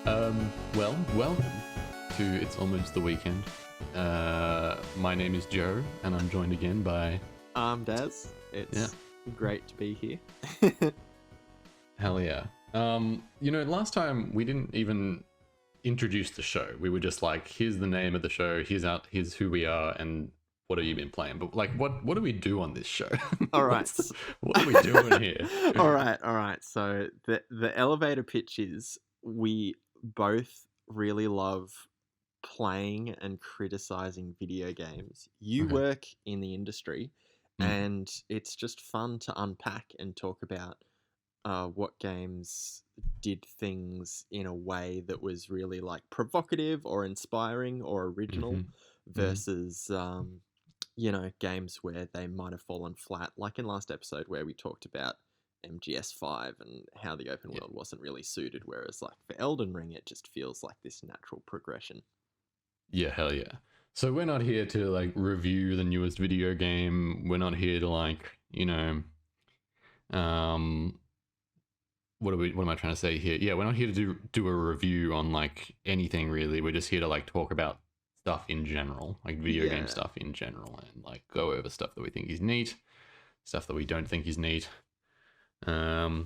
Welcome to It's Almost the Weekend. My name is Joe, and I'm joined again by... Daz. It's great to be here. Hell yeah. Last time we didn't even introduce the show. We were just like, here's the name of the show, here's who we are, and what have you been playing? But like, what do we do on this show? All right. What are we doing here? All right. So the elevator pitch is we both really love playing and criticizing video games. You Okay. work in the industry, and it's just fun to unpack and talk about what games did things in a way that was really like provocative or inspiring or original versus games where they might have fallen flat, like in last episode where we talked about MGS5 and how the open world wasn't really suited, whereas like for Elden Ring it just feels like this natural progression. Yeah, hell yeah. So we're not here to like review the newest video game. We're not here to like, what am I trying to say here? Yeah, we're not here to do a review on like anything really. We're just here to like talk about stuff in general, like video game stuff in general, and like go over stuff that we think is neat, stuff that we don't think is neat. I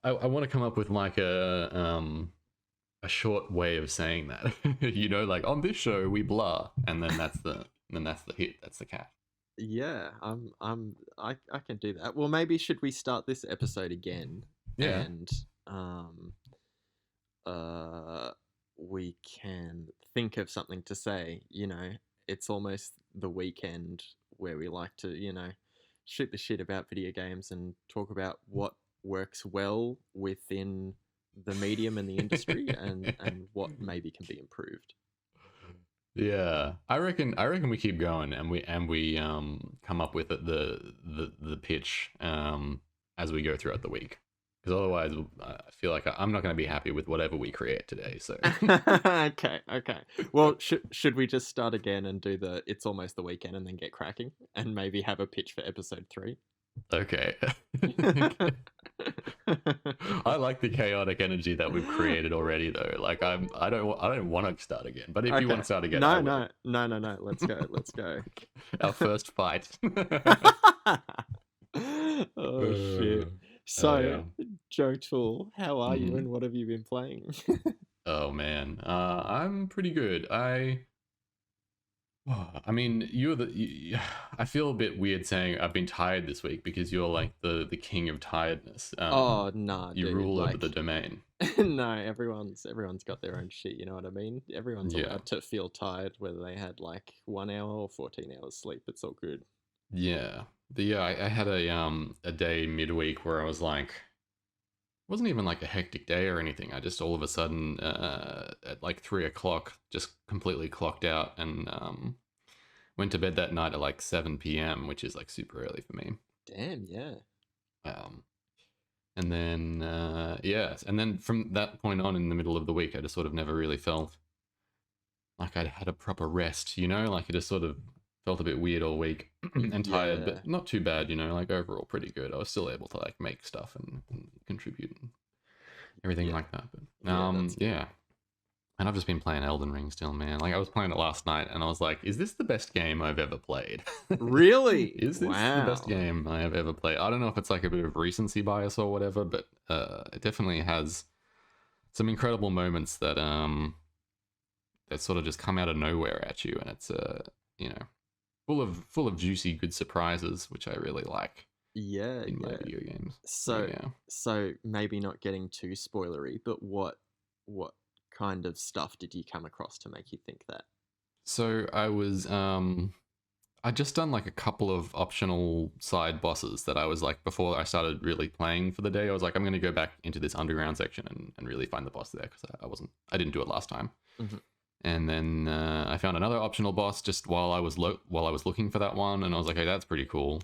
want to come up with like a short way of saying that. Like on this show we blah, and then that's the hit, that's the cat. Yeah, I can do that. Well, maybe should we start this episode again? Yeah. And we can think of something to say. It's almost the weekend where we like to, shoot the shit about video games and talk about what works well within the medium and the industry and what maybe can be improved. Yeah, I reckon we keep going and we come up with the pitch as we go throughout the week, because otherwise I feel like I'm not going to be happy with whatever we create today. So okay. Well, should we just start again and do the It's Almost the Weekend and then get cracking and maybe have a pitch for episode 3? Okay. I like the chaotic energy that we've created already, though. Like I don't want to start again. But if you want to start again, no. Let's go. Our first fight. Oh shit! So, Joe Tool, how are you, and what have you been playing? Oh man, I'm pretty good. I mean, I feel a bit weird saying I've been tired this week because you're like the king of tiredness. Oh nah, you dude, rule over the domain. No, everyone's got their own shit. You know what I mean? Everyone's allowed to feel tired, whether they had like 1 hour or 14 hours sleep. It's all good. Yeah, I had a day midweek where I was like, it wasn't even like a hectic day or anything. I just all of a sudden at like 3 o'clock just completely clocked out and went to bed that night at like 7 p.m., which is like super early for me. Damn, yeah. And then and then from that point on in the middle of the week, I just sort of never really felt like I'd had a proper rest, like it just sort of felt a bit weird all week and tired, but not too bad, like overall pretty good. I was still able to like make stuff and contribute and everything like that. But and I've just been playing Elden Ring still, man. Like I was playing it last night and I was like, is this the best game I've ever played? Really? Is this the best game I have ever played? I don't know if it's like a bit of recency bias or whatever, but it definitely has some incredible moments that sort of just come out of nowhere at you, and it's full of juicy good surprises, which I really like. In my video games. So maybe not getting too spoilery, but what kind of stuff did you come across to make you think that? So I was I just done like a couple of optional side bosses that I was like, before I started really playing for the day, I was like, I'm going to go back into this underground section and really find the boss there, because I didn't do it last time. And then I found another optional boss just while I was looking for that one, and I was like, hey, that's pretty cool.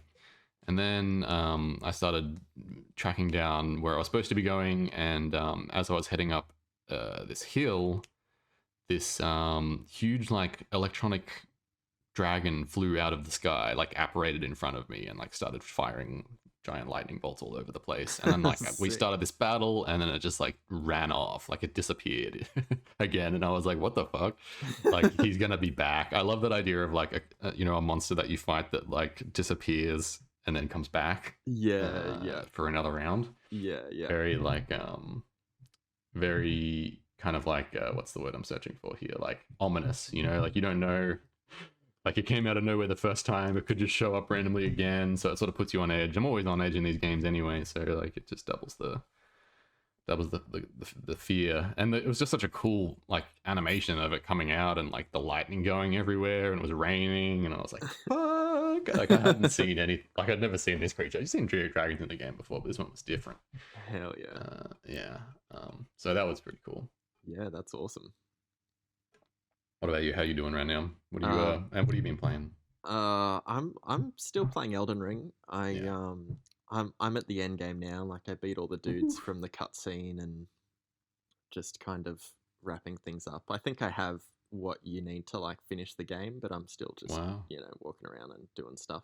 And then I started tracking down where I was supposed to be going, and as I was heading up this hill, this huge like electronic dragon flew out of the sky, like apparated in front of me and like started firing giant lightning bolts all over the place. And then like we Sick. started this battle, and then it just like ran off, like it disappeared again. And I was like, what the fuck? Like he's gonna be back. I love that idea of like a monster that you fight that like disappears and then comes back Yeah. for another round. Yeah. Very like very kind of like what's the word I'm searching for here? Like ominous, like you don't know. Like it came out of nowhere the first time, it could just show up randomly again, so it sort of puts you on edge. I'm always on edge in these games anyway, so like it just doubles the fear. And it was just such a cool like animation of it coming out and like the lightning going everywhere, and it was raining, and I was like, fuck! Like I hadn't seen any, like I'd never seen this creature. I've seen dragons in the game before, but this one was different. Hell yeah. Yeah. So that was pretty cool. Yeah, that's awesome. What about you? How you doing right now? What do you and what have you been playing? I'm still playing Elden Ring. Yeah. I'm at the end game now. Like I beat all the dudes Ooh. from the cutscene and just kind of wrapping things up. I think I have what you need to like finish the game, but I'm still just Wow. walking around and doing stuff.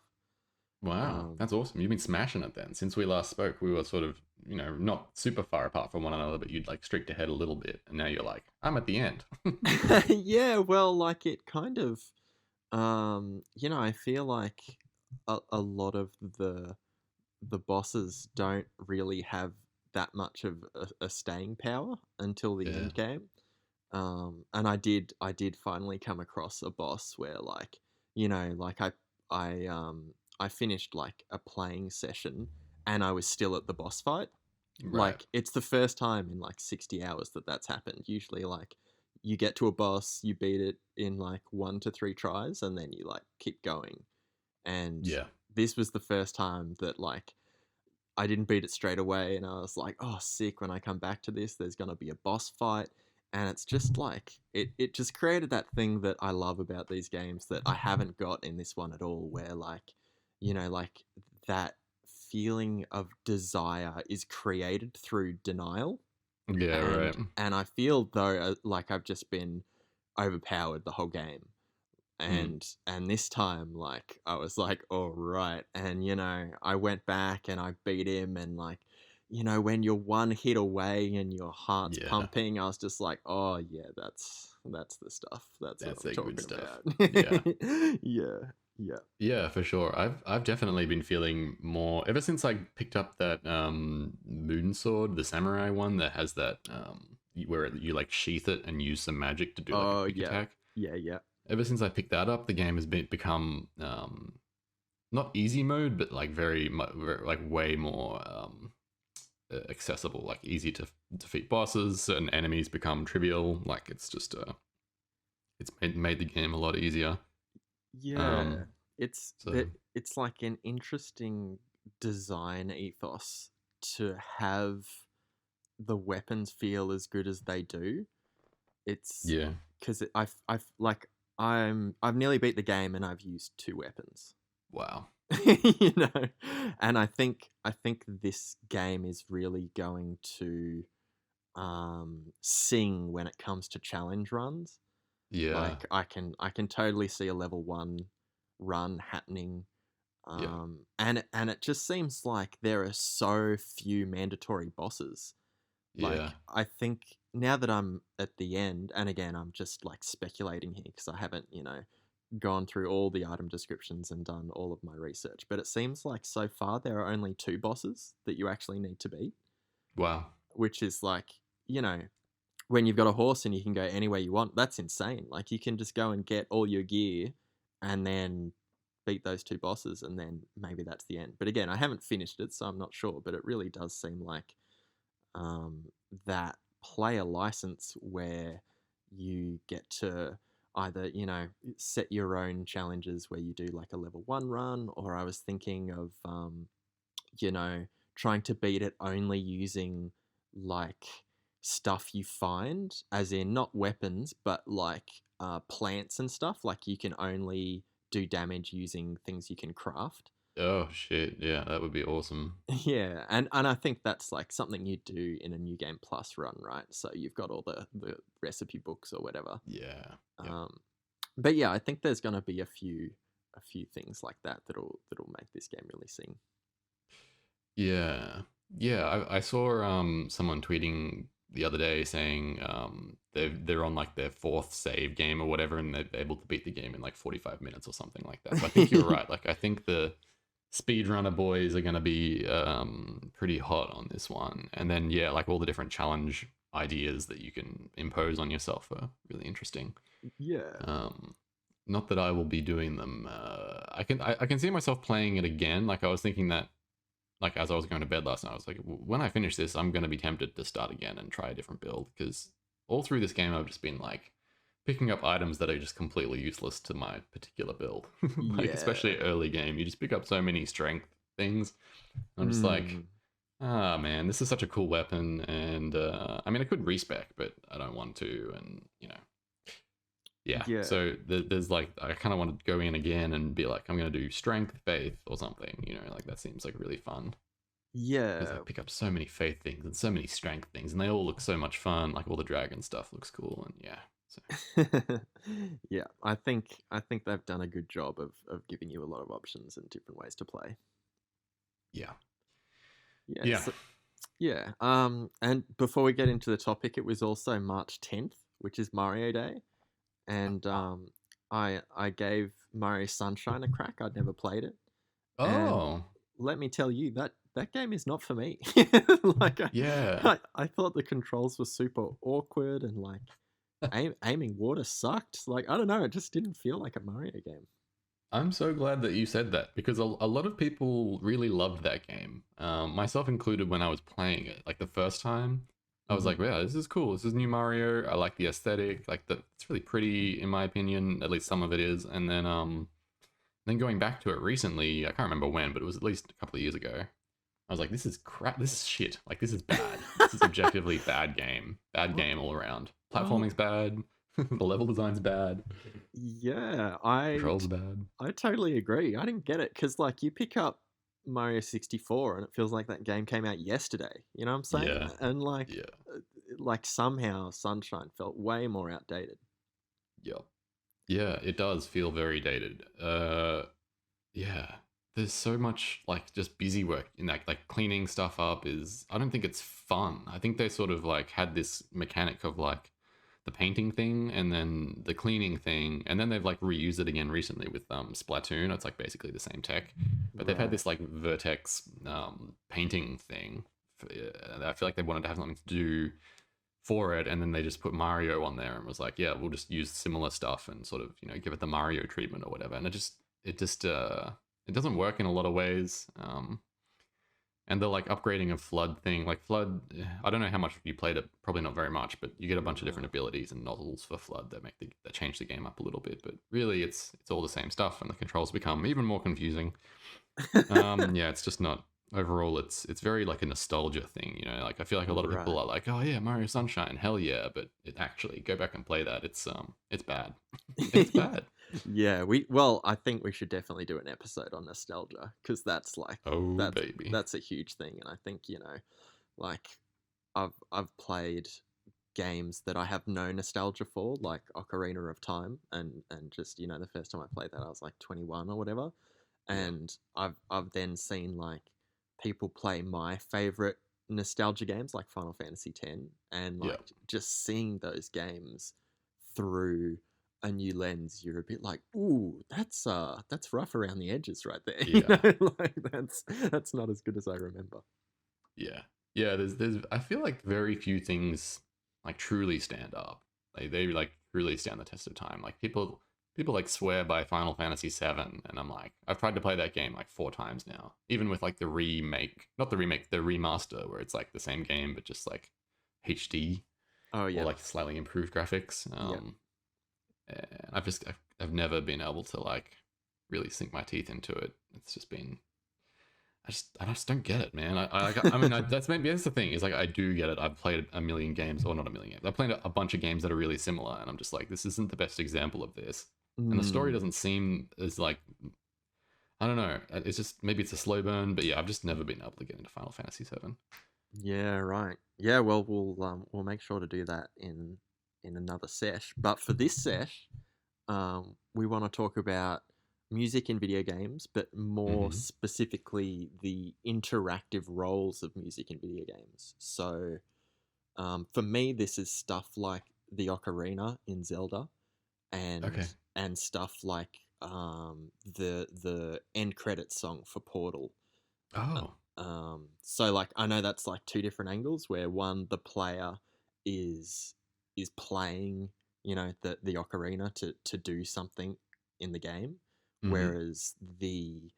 Wow, Um, that's awesome. You've been smashing it then. Since we last spoke, we were sort of, not super far apart from one another, but you'd like streaked ahead a little bit. And now you're like, I'm at the end. yeah, well, like it kind of, I feel like a lot of the bosses don't really have that much of a staying power until the Yeah. end game. And I did finally come across a boss where like, like I finished like a playing session and I was still at the boss fight. Right. Like it's the first time in like 60 hours that that's happened. Usually like you get to a boss, you beat it in like 1 to 3 tries and then you like keep going. And Yeah. this was the first time that like I didn't beat it straight away, and I was like, oh, sick. When I come back to this, there's gonna be a boss fight, and it's just like it just created that thing that I love about these games that I haven't got in this one at all, where like, like that feeling of desire is created through denial, Yeah, right. and I feel though like I've just been overpowered the whole game, Mm. and this time like I was like, all right, and I went back and I beat him, and like, when you're one hit away and your heart's Yeah. pumping, I was just like, oh yeah, that's the stuff, that's what That's I'm that good talking stuff. Yeah. about. Yeah. Yeah. Yeah, for sure. I've definitely been feeling more ever since I picked up that moon sword, the samurai one that has that where you like sheath it and use some magic to do like a Oh quick yeah. attack. Yeah. Ever since I picked that up, the game has become not easy mode, but like very like way more accessible, like easy to defeat bosses. Certain enemies become trivial. Like it's just it's made the game a lot easier. Yeah. Um, It's so it, it's like an interesting design ethos to have the weapons feel as good as they do. It's yeah, because I've like I've nearly beat the game and I've used 2 weapons. wow, you know, and I think this game is really going to sing when it comes to challenge runs. yeah, Like I can totally see a level 1 run happening. yeah, And it just seems like there are so few mandatory bosses. yeah, Like I think now that I'm at the end, and again I'm just like speculating here because I haven't, gone through all the item descriptions and done all of my research, but it seems like so far there are only 2 bosses that you actually need to beat, wow, which is like, you know, when you've got a horse and you can go anywhere you want, that's insane. Like you can just go and get all your gear and then beat those 2 bosses and then maybe that's the end. But again, I haven't finished it, so I'm not sure, but it really does seem like um, that player license where you get to either, set your own challenges where you do like a level 1 run, or I was thinking of, you know, trying to beat it only using like stuff you find, as in not weapons, but like plants and stuff. Like you can only do damage using things you can craft. oh shit, yeah, that would be awesome. Yeah, and I think that's like something you do in a new game plus run, right? So you've got all the recipe books or whatever. Yeah, yeah, Um, but yeah, I think there's gonna be a few things like that that'll make this game really sing. Yeah, yeah. I saw someone tweeting the other day saying they're on like their fourth save game or whatever, and they're able to beat the game in like 45 minutes or something like that. So I think you're right. Like I think the speedrunner boys are going to be pretty hot on this one, and then yeah, like all the different challenge ideas that you can impose on yourself are really interesting. Yeah. Um, Not that I will be doing them. I can see myself playing it again. Like I was thinking that like as I was going to bed last night, I was like, when I finish this, I'm going to be tempted to start again and try a different build because all through this game, I've just been like picking up items that are just completely useless to my particular build. Like Yeah. especially early game, you just pick up so many strength things. I'm just like, Mm. ah man, this is such a cool weapon, and I mean, I could respec, but I don't want to, and yeah. Yeah. So there's like I kind of want to go in again and be like, I'm gonna do strength, faith, or something. Like that seems like really fun because I Yeah. pick up so many faith things and so many strength things, and they all look so much fun. Like all the dragon stuff looks cool, and yeah. So Yeah, I think they've done a good job of giving you a lot of options and different ways to play. yeah, Yeah, yeah. so yeah. And before we get into the topic, it was also March 10th, which is Mario Day, and I gave Mario Sunshine a crack. I'd never played it, and Oh, let me tell you that game is not for me. Like yeah. I thought the controls were super awkward and like aiming water sucked. Like I don't know, it just didn't feel like a Mario game. I'm so glad that you said that because a lot of people really loved that game, myself included. When I was playing it, like the first time, I was like, Mm. "Yeah, this is cool. This is new Mario. I like the aesthetic. Like it's really pretty, in my opinion. At least some of it is." And then going back to it recently, I can't remember when, but it was at least a couple of years ago. I was like, "This is crap. This is shit. Like this is bad. This is objectively bad game. Bad Oh, game all around. oh, Platforming's bad. The level design's bad. yeah, Controls bad. I totally agree. I didn't get it because like you pick up Mario 64 and it feels like that game came out yesterday. You know what I'm saying? Yeah, And yeah, like somehow Sunshine felt way more outdated. yeah." Yeah, it does feel very dated. Yeah. There's so much like just busy work in that. Like cleaning stuff up is I don't think it's fun. I think they sort of like had this mechanic of like the painting thing and then the cleaning thing, and then they've like reused it again recently with Splatoon. It's like basically the same tech, but they've had Right. this like vertex painting thing. I feel like they wanted to have something to do for it, and then they just put Mario on there and was like, yeah, we'll just use similar stuff and sort of give it the Mario treatment or whatever. And it doesn't work in a lot of ways. And the like upgrading of Flood thing, like Flood, I don't know how much you played it, probably not very much, but you get a bunch of different Right. abilities and nozzles for Flood that that change the game up a little bit. But really, it's all the same stuff, and the controls become even more confusing. Yeah, it's just not overall. It's very like a nostalgia thing, Like I feel like a lot of people Right. are like, oh yeah, Mario Sunshine, hell yeah, but it actually go back and play that. It's bad. It's bad. Yeah, well, I think we should definitely do an episode on nostalgia because that's like Oh baby. that's a huge thing, and I think like I've played games that I have no nostalgia for, like Ocarina of Time, and just the first time I played that I was like 21 or whatever, Yeah, and I've then seen like people play my favorite nostalgia games like Final Fantasy X, and yeah, like just seeing those games through a new lens, you're a bit like, ooh, that's rough around the edges right there. yeah, Like that's not as good as I remember. yeah, yeah. There's I feel like very few things like truly stand up. They like really stand the test of time. Like people like swear by Final Fantasy VII, and I'm like, I've tried to play that game like 4 times now, even with like the remake, not the remake, the remaster, where it's like the same game but just like HD Oh or yeah, like slightly improved graphics. yeah. And I've never been able to like really sink my teeth into it. It's just been I just don't get it, man. I mean, that's maybe that's the thing is like I do get it. I've played a million games, or not a million games. I've played a bunch of games that are really similar, and I'm just like, this isn't the best example of this. And the story Mm, doesn't seem as like I don't know. It's just maybe it's a slow burn, but yeah, I've just never been able to get into Final Fantasy VII. yeah, right. Yeah, well, we'll make sure to do that in another sesh. But for this sesh, we want to talk about music in video games, but more Hmm. specifically the interactive roles of music in video games. So for me, this is stuff like the ocarina in Zelda, and Okay. stuff like the end credit song for Portal. Oh. So like I know that's like two different angles where one the player is playing, you know, the ocarina to do something in the game, Hmm. whereas the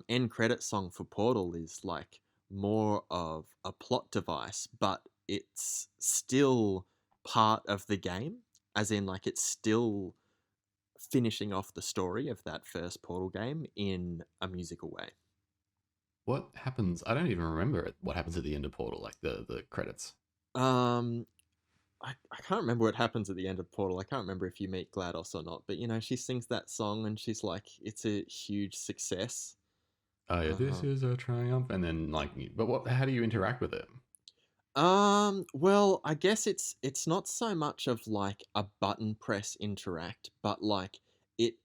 end credit song for Portal is like more of a plot device, but it's still part of the game, as in like it's still finishing off the story of that first Portal game in a musical way. What happens? I don't even remember what happens at the end of Portal, like the credits. Um, I can't remember what happens at the end of Portal. I can't remember if you meet GLaDOS or not, but you know, she sings that song and she's like, it's a huge success. Oh yeah, this Um, is a triumph, and then like, but what? How do you interact with it? well, I guess it's not so much of like a button press interact, but like it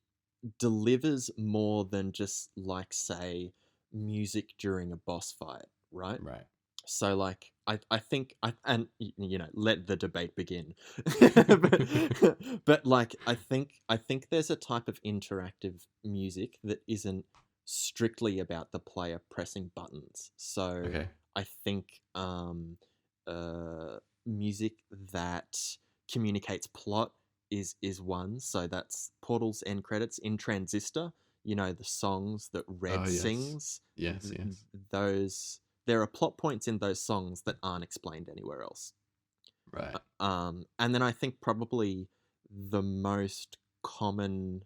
delivers more than just like say music during a boss fight, right? Right. So like I think I and you know let the debate begin, but like I think there's a type of interactive music that isn't strictly about the player pressing buttons. So Okay. I think uh, music that communicates plot is one. So that's Portal's end credits in Transistor. You know the songs that Oh Red yes. sings. Yes. Yes. Those there are plot points in those songs that aren't explained anywhere else. Right. And then I think probably the most common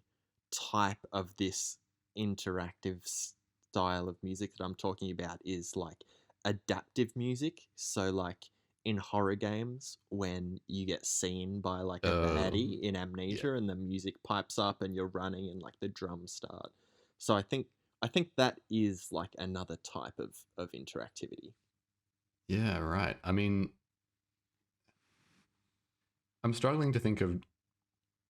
type of this interactive style of music that I'm talking about is like adaptive music. So like in horror games, when you get seen by like a Oh baddie in yeah. Amnesia and the music pipes up and you're running and like the drums start. So I think that is like another type of interactivity. Yeah. Right. I mean, I'm struggling to think of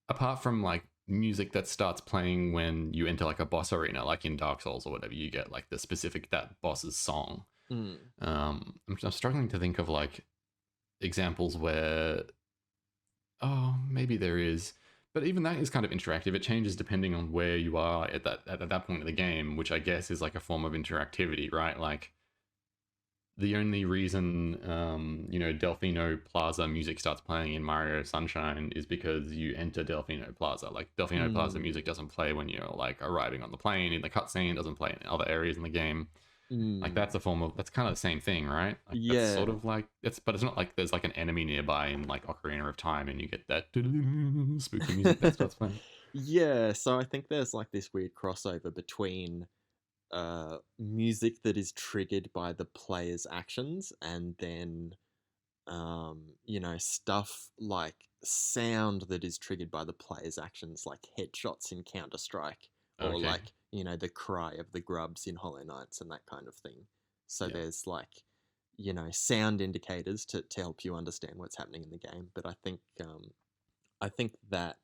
apart from like music that starts playing when you enter like a boss arena, like in Dark Souls or whatever. You get like the specific that boss's song. Mm, I'm struggling to think of like examples where maybe there is, but even that is kind of interactive. It changes depending on where you are at that point of the game, which I guess is like a form of interactivity, right? Like the only reason Delfino Plaza music starts playing in Mario Sunshine is because you enter Delfino Plaza. Like Delfino Plaza mm, music doesn't play when you're like arriving on the plane in the cutscene. It doesn't play in other areas in the game. Like mm. that's kind of the same thing, right? Like that's sort Yeah, of like but it's not like there's like an enemy nearby in like Ocarina of Time and you get that spooky music that starts playing. yeah. So I think there's like this weird crossover between music that is triggered by the player's actions and then you know, stuff like sound that is triggered by the player's actions, like headshots in Counter Strike, or Okay. like, you know, the cry of the grubs in Hollow Knights and that kind of thing. So Yeah. there's like, you know, sound indicators to help you understand what's happening in the game. But I think that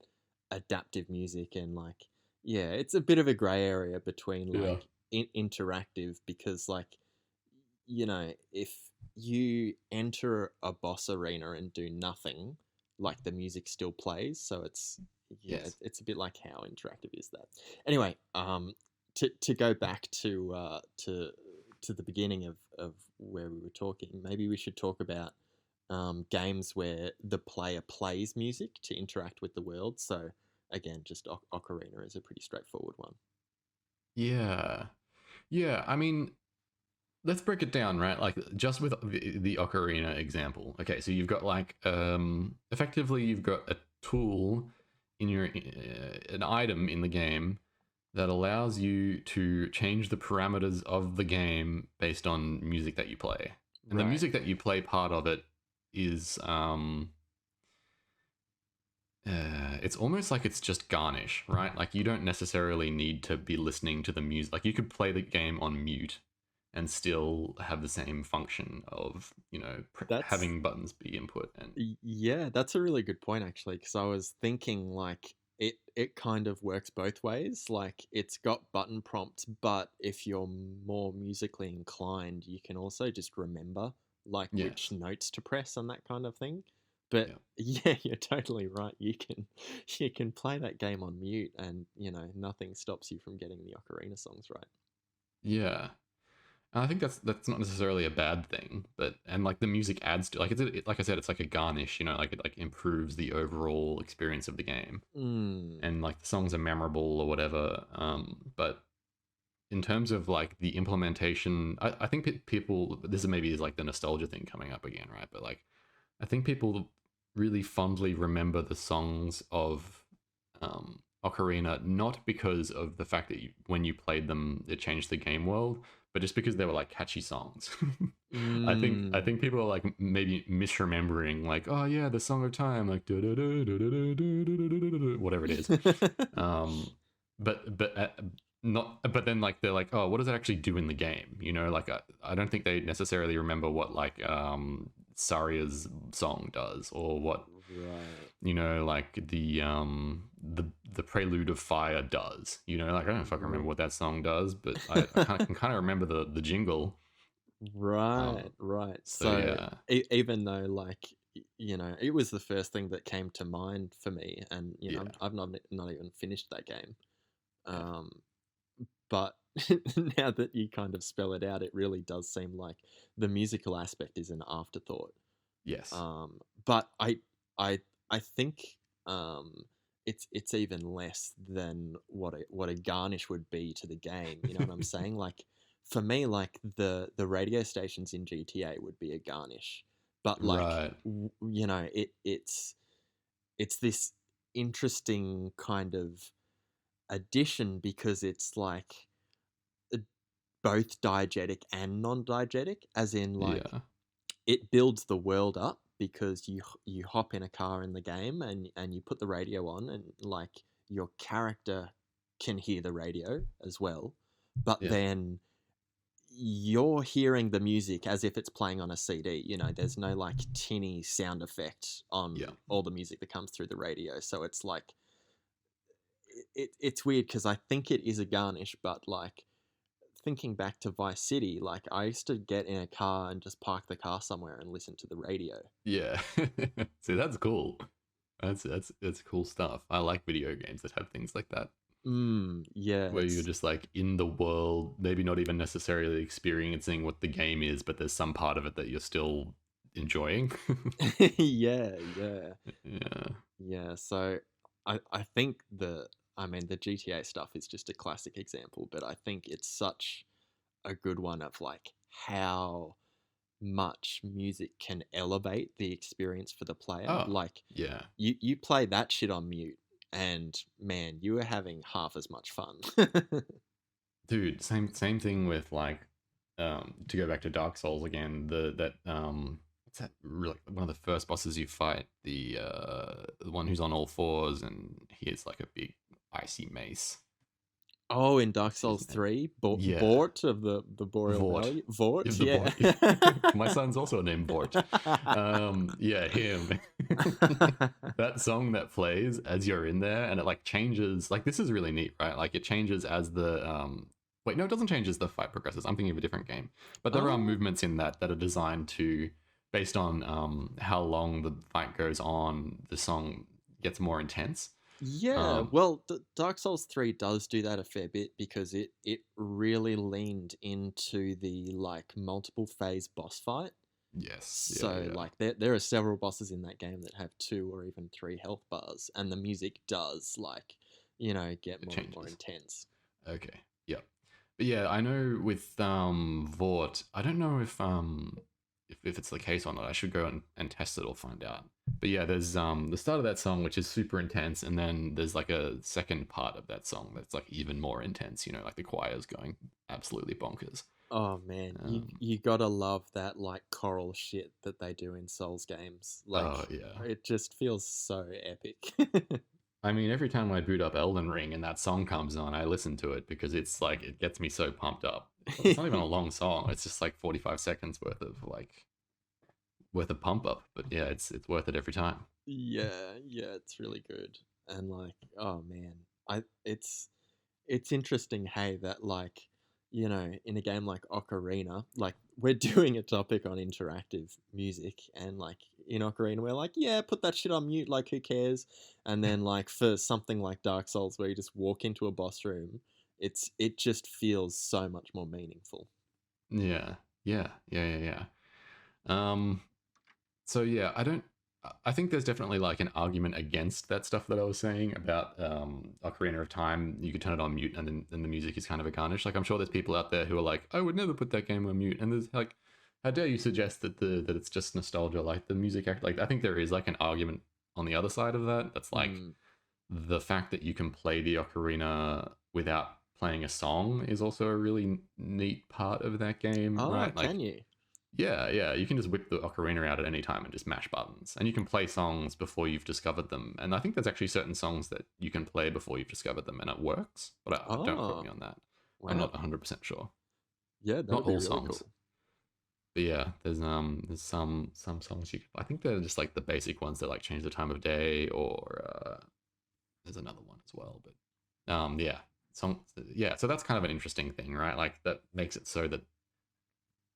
adaptive music and like, yeah, it's a bit of a gray area between Yeah. like interactive because like you know, if you enter a boss arena and do nothing, like the music still plays. So it's yeah, Yes. it's a bit like how interactive is that. Anyway, to go back to the beginning of where we were talking, maybe we should talk about games where the player plays music to interact with the world. So again, just Ocarina is a pretty straightforward one. Yeah. Yeah. I mean, let's break it down, right? Like just with the Ocarina example. Okay, so you've got like effectively you've got a tool in your an item in the game that allows you to change the parameters of the game based on music that you play. And the Right. music that you play part of it is it's almost like it's just garnish, right? Like you don't necessarily need to be listening to the music. Like you could play the game on mute and still have the same function of That's having buttons be input and Yeah, that's a really good point actually, because I was thinking like it kind of works both ways. Like it's got button prompts, but if you're more musically inclined, you can also just remember like which Yes. notes to press and that kind of thing. But Yeah. yeah, you're totally right. You can play that game on mute, and nothing stops you from getting the ocarina songs right. Yeah. And I think that's not necessarily a bad thing, but and like the music adds to like like I said, it's like a garnish, like it like improves the overall experience of the game, Mm. and like the songs are memorable or whatever. But in terms of like the implementation, I think people, this is maybe is like the nostalgia thing coming up again, right? But like I think people really fondly remember the songs of Ocarina, not because of the fact that when you played them, it changed the game world, but just because they were like catchy songs. I Mm. think people are like maybe misremembering, like, oh yeah, the song of time, like whatever it is. But not. But then like they're like, oh, what does it actually do in the game? Like I don't think they necessarily remember what like Saria's song does, or what Right. like the Prelude of Fire does. Like I don't know if I can remember what that song does, but I can kind of remember the jingle. Right, right. So So yeah, even though like it was the first thing that came to mind for me, and yeah, I've not even finished that game. yeah, Um, but now that you kind of spell it out, it really does seem like the musical aspect is an afterthought. yes, But I I think um, it's even less than what a garnish would be to the game. You know what I'm saying? Like for me, like the radio stations in GTA would be a garnish, but like right, it's this interesting kind of addition because it's like uh, both diegetic and non-diegetic, as in like yeah, it builds the world up because you hop in a car in the game and you put the radio on and like your character can hear the radio as well, but yeah, then you're hearing the music as if it's playing on a CD. There's no like tinny sound effect on yeah, all the music that comes through the radio, so it's like it's weird because I think it is a garnish, but like thinking back to Vice City, like I used to get in a car and just park the car somewhere and listen to the radio. yeah. See, that's cool. That's cool stuff. I like video games that have things like that, Yeah, where you're just like in the world, maybe not even necessarily experiencing what the game is, but there's some part of it that you're still enjoying. yeah, yeah, Yeah. yeah. So I think the GTA stuff is just a classic example, but I think it's such a good one of like how much music can elevate the experience for the player. Oh, Like yeah. you play that shit on mute and man, you are having half as much fun. Dude, same thing with like to go back to Dark Souls again, what's that, really one of the first bosses you fight, the one who's on all fours and he has like a big icy mace. Oh, in Dark What's his Souls name? 3, Yeah, Bort of the Boreal Vort. Valley. Vort, The yeah. boy. My son's also named Vort. Yeah, him. That song that plays as you're in there, and it like changes. Like this is really neat, right? Like it changes as the Wait, no, it doesn't change as the fight progresses. I'm thinking of a different game, but there are Oh, movements in that are designed to, based on how long the fight goes on, the song gets more intense. yeah. Um, Well, Dark Souls 3 does do that a fair bit because it really leaned into the like multiple phase boss fight. yes, yeah, So yeah. like there are several bosses in that game that have 2 or even 3 health bars and the music does like, get It more and more changes. intense. Okay. Yep. But yeah, I know with Vort, I don't know if it's the case or not. I should go and test it or find out. But yeah, there's the start of that song which is super intense, and then there's like a second part of that song that's like even more intense, like the choir's going absolutely bonkers. Oh man, Um, you gotta love that like choral shit that they do in Souls games. Like oh yeah. it just feels so epic. I mean, every time I boot up Elden Ring and that song comes on, I listen to it because it's like it gets me so pumped up. It's not even a long song. It's just like 45 seconds worth of pump up. But yeah, it's worth it every time. Yeah, yeah, it's really good. And like, oh man, I it's interesting, hey, that like, you know, in a game like Ocarina, like we're doing a topic on interactive music, and like in Ocarina, we're like, yeah, put that shit on mute, like who cares? And then like for something like Dark Souls, where you just walk into a boss room, it just feels so much more meaningful. Yeah, yeah. Um, so yeah, I think there's definitely like an argument against that stuff that I was saying about Ocarina of Time. You could turn it on mute, and then the music is kind of a garnish. Like I'm sure there's people out there who are like, I would never put that game on mute, and there's like, how dare you suggest that that it's just nostalgia? Like the music act. Like I think there is like an argument on the other side of that. That's like Mm. the fact that you can play the ocarina without playing a song is also a really neat part of that game, Oh, right? can Like, you? yeah, you can just whip the ocarina out at any time and just mash buttons, and you can play songs before you've discovered them. And I think there's actually certain songs that you can play before you've discovered them, and it works. But don't quote me Oh, on that. I'm wow. not 100% sure. Yeah, Not that'd be all really songs, cool. but yeah, there's some songs you. I think they're just like the basic ones that like change the time of day, or there's another one as well, but yeah, yeah. So that's kind of an interesting thing, right? Like that makes it so that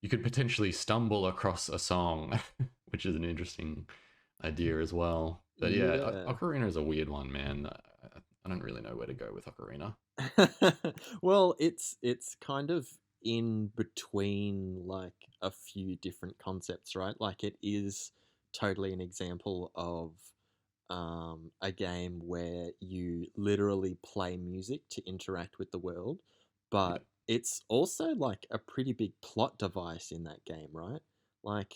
you could potentially stumble across a song, which is an interesting idea as well. But yeah, Yeah. Ocarina is a weird one, man. I don't really know where to go with Ocarina. Well, it's kind of in between like a few different concepts, right? Like it is totally an example of a game where you literally play music to interact with the world, Yeah, but it's also like a pretty big plot device in that game, right? Like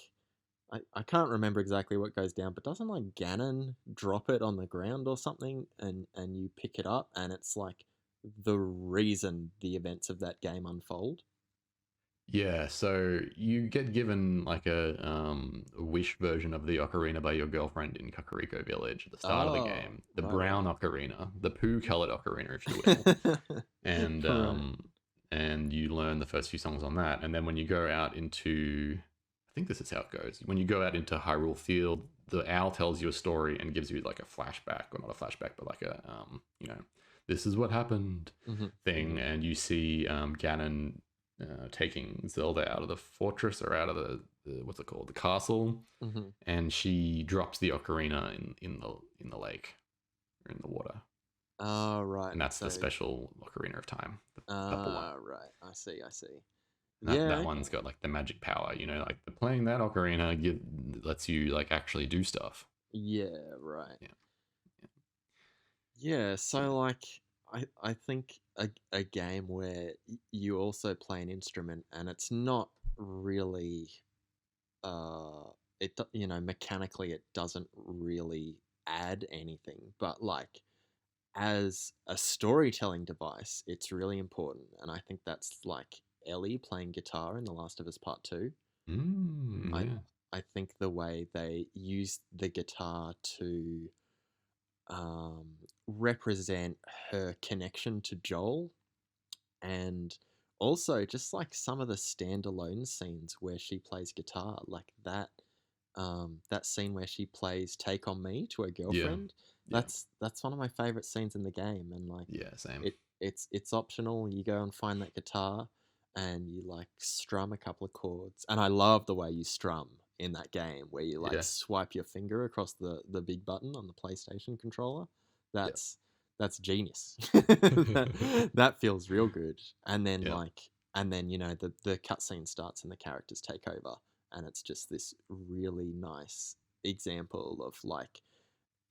I can't remember exactly what goes down, but doesn't like Ganon drop it on the ground or something, and you pick it up, and it's like the reason the events of that game unfold. yeah. So you get given like a wish version of the ocarina by your girlfriend in Kakariko Village at the start of the Oh, game. The right, brown ocarina, the poo-colored ocarina, if you will, right. and Right. you learn the first few songs on that, and then when you go out into, I think this is how it goes. When you go out into Hyrule Field, the owl tells you a story and gives you like a flashback, or not a flashback, but like a this is what happened Hmm. thing, Hmm. and you see Ganon taking Zelda out of the fortress, or out of the what's it called, the castle, Hmm. and she drops the ocarina in the lake, or in the water, Oh, right. and that's the So, special ocarina of time, the purple one. right. I see. I see. That Yeah. one's Okay. got like the magic power, like playing that ocarina lets you like actually do stuff. Yeah. Right. Yeah, Yeah, yeah, so like I think a game where you also play an instrument and it's not really uh you know, mechanically it doesn't really add anything, but like as a storytelling device it's really important, and I think that's like Ellie playing guitar in The Last of Us Part 2. I yeah, I think the way they use the guitar to um, represent her connection to Joel, and also just like some of the standalone scenes where she plays guitar, like that scene where she plays "Take on Me" to her yeah, girlfriend. yeah, That's one of my favorite scenes in the game, and like yeah. Same. it's optional. You go and find that guitar, and you like strum a couple of chords. And I love the way you strum in that game, where you like Yeah, swipe your finger across the big button on the PlayStation controller. yeah, That's that's genius. That feels real good. And then yeah, like and then you know the cutscene starts and the characters take over, and it's just this really nice example of like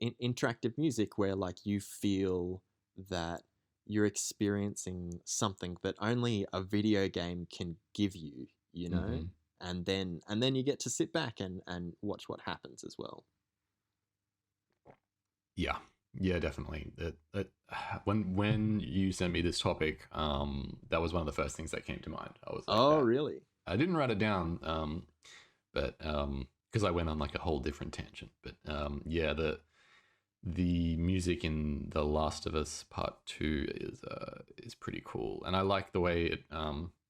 interactive music where like you feel that you're experiencing something that only a video game can give you, you know? hmm And then you get to sit back and watch what happens as well. yeah, yeah. Definitely. When you sent me this topic, that was one of the first things that came to mind. I was like Oh, that. really? I didn't write it down, but because I went on like a whole different tangent. But yeah, the music in The Last of Us Part Two is pretty cool, and I like the way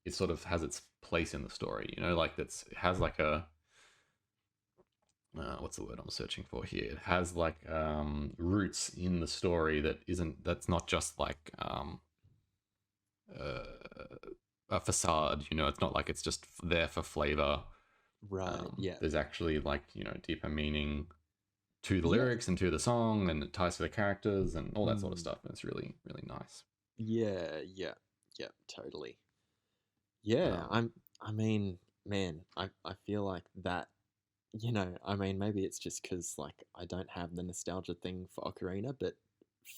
it sort of has its place in the story. Like it has like what's the word I'm searching for here? It has like roots in the story that's not just like uh, a facade. You know, it's not like it's just there for flavor. Right. Yeah. There's actually like deeper meaning to the Yeah. lyrics and to the song, and it ties to the characters and all that sort of Mm. stuff. And it's really really nice. Yeah. Yeah. Yeah. Totally. Yeah. Um, I mean, man, I feel like that. I mean, maybe it's just because like I don't have the nostalgia thing for Ocarina, but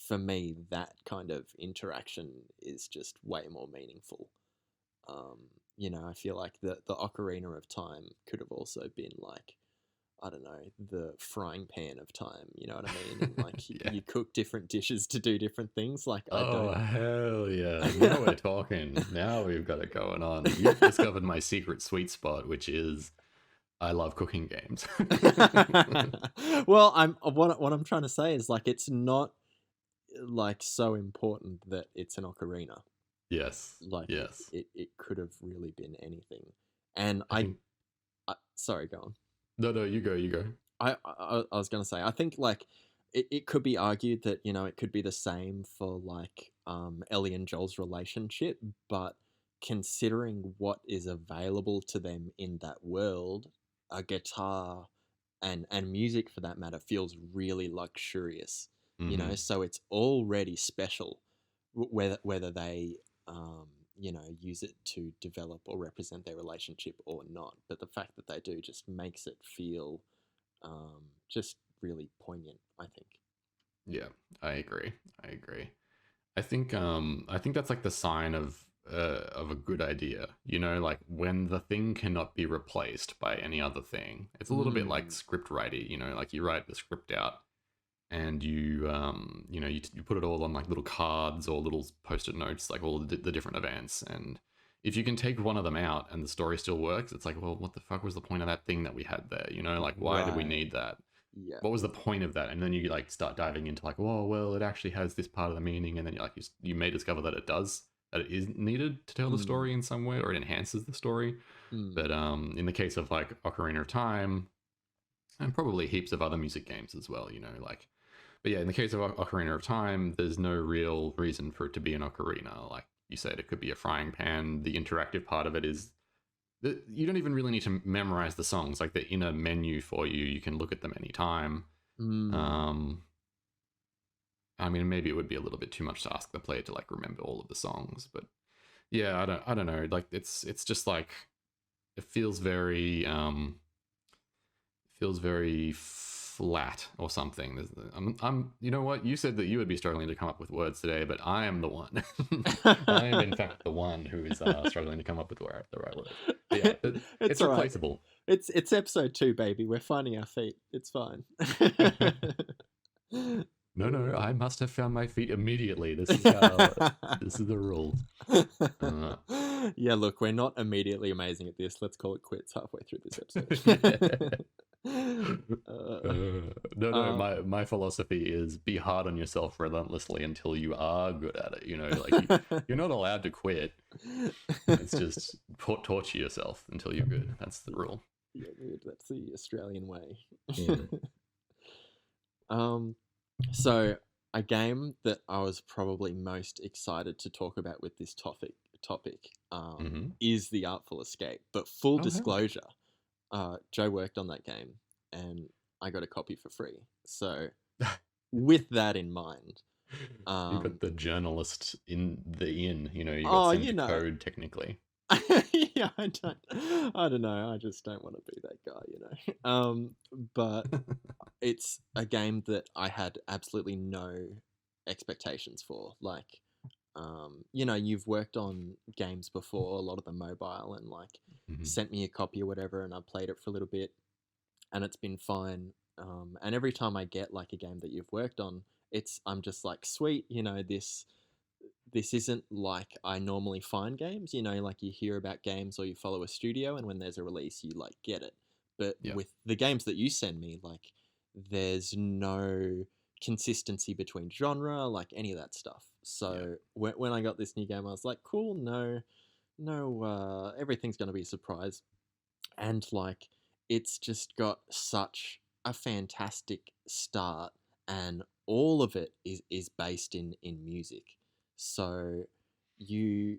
for me, that kind of interaction is just way more meaningful. Um, I feel like the Ocarina of Time could have also been like, I don't know, the frying pan of time. You know what I mean? And like yeah. you cook different dishes to do different things. Like I Oh don't. hell yeah! Now we're talking. Now we've got it going on. You've discovered my secret sweet spot, which is I love cooking games. Well, what I'm trying to say is like it's not like so important that it's an ocarina. Yes, Like yes. it could have really been anything. And I think sorry, go on. no, you go, you go. I was gonna say I think like it could be argued that it could be the same for like Ellie and Joel's relationship, but considering what is available to them in that world, a guitar and music for that matter feels really luxurious. Mm-hmm. So it's already special, whether they use it to develop or represent their relationship or not. But the fact that they do just makes it feel just really poignant, I think. Yeah, I agree. I agree. I think that's like the sign of a good idea. You know, like when the thing cannot be replaced by any other thing. It's a little bit like Mm, script writing. You know, like you write the script out and you put it all on like little cards or little post-it notes, like all the different events. And if you can take one of them out and the story still works, it's like, well, what the fuck was the point of that thing that we had there? You know, like why did we right. need that? Yeah. What was the point of that? And then you like start diving into like, oh well, it actually has this part of the meaning, and then you may discover that it is needed to tell the Mm, story in some way, or it enhances the story. mm, But in the case of like Ocarina of Time, and probably heaps of other music games as well, like. But yeah, in the case of Ocarina of Time, there's no real reason for it to be an ocarina. Like you said, it could be a frying pan. The interactive part of it is you don't even really need to memorize the songs. Like they're in a menu for you. You can look at them anytime. mm. Um, I mean, maybe it would be a little bit too much to ask the player to like remember all of the songs, but yeah, I don't know. Like it's just like it feels very flat or something. You know what? You said that you would be struggling to come up with words today, but I am the one. I am in fact the one who is struggling to come up with the right words. But yeah, It's it's all right. replaceable. It's episode 2, baby. We're finding our feet. It's fine. No, I must have found my feet immediately. This is the rules. Uh, Yeah, look, we're not immediately amazing at this. Let's call it quits halfway through this yeah. episode. No, uh, my philosophy is be hard on yourself relentlessly until you are good at it. Like you're not allowed to quit. It's just torture yourself until you're good. That's the rule. Yeah, dude, that's the Australian way. Mm. um, so a game that I was probably most excited to talk about with this topic Mm-hmm. is the Artful Escape. But full Oh hell disclosure, Joe worked on that game, and I got a copy for free. So yeah. with that in mind, You got the journalist in the inn. You got oh, sent to code technically. yeah, I don't know. I just don't want to be that guy. But it's a game that I had absolutely no expectations for. Like, you've worked on games before, a lot of them mobile, and like Mm-hmm. sent me a copy or whatever, and I played it for a little bit, and it's been fine. And every time I get like a game that you've worked on, I'm just like, sweet, this isn't like I normally find games. Like you hear about games or you follow a studio, and when there's a release, you like get it. But Yeah. with the games that you send me, like there's no consistency between genre, like any of that stuff. Yeah. So when I got this new game, I was like, cool, no, everything's gonna be a surprise, and like it's just got such a fantastic start, and all of it is based in music. So you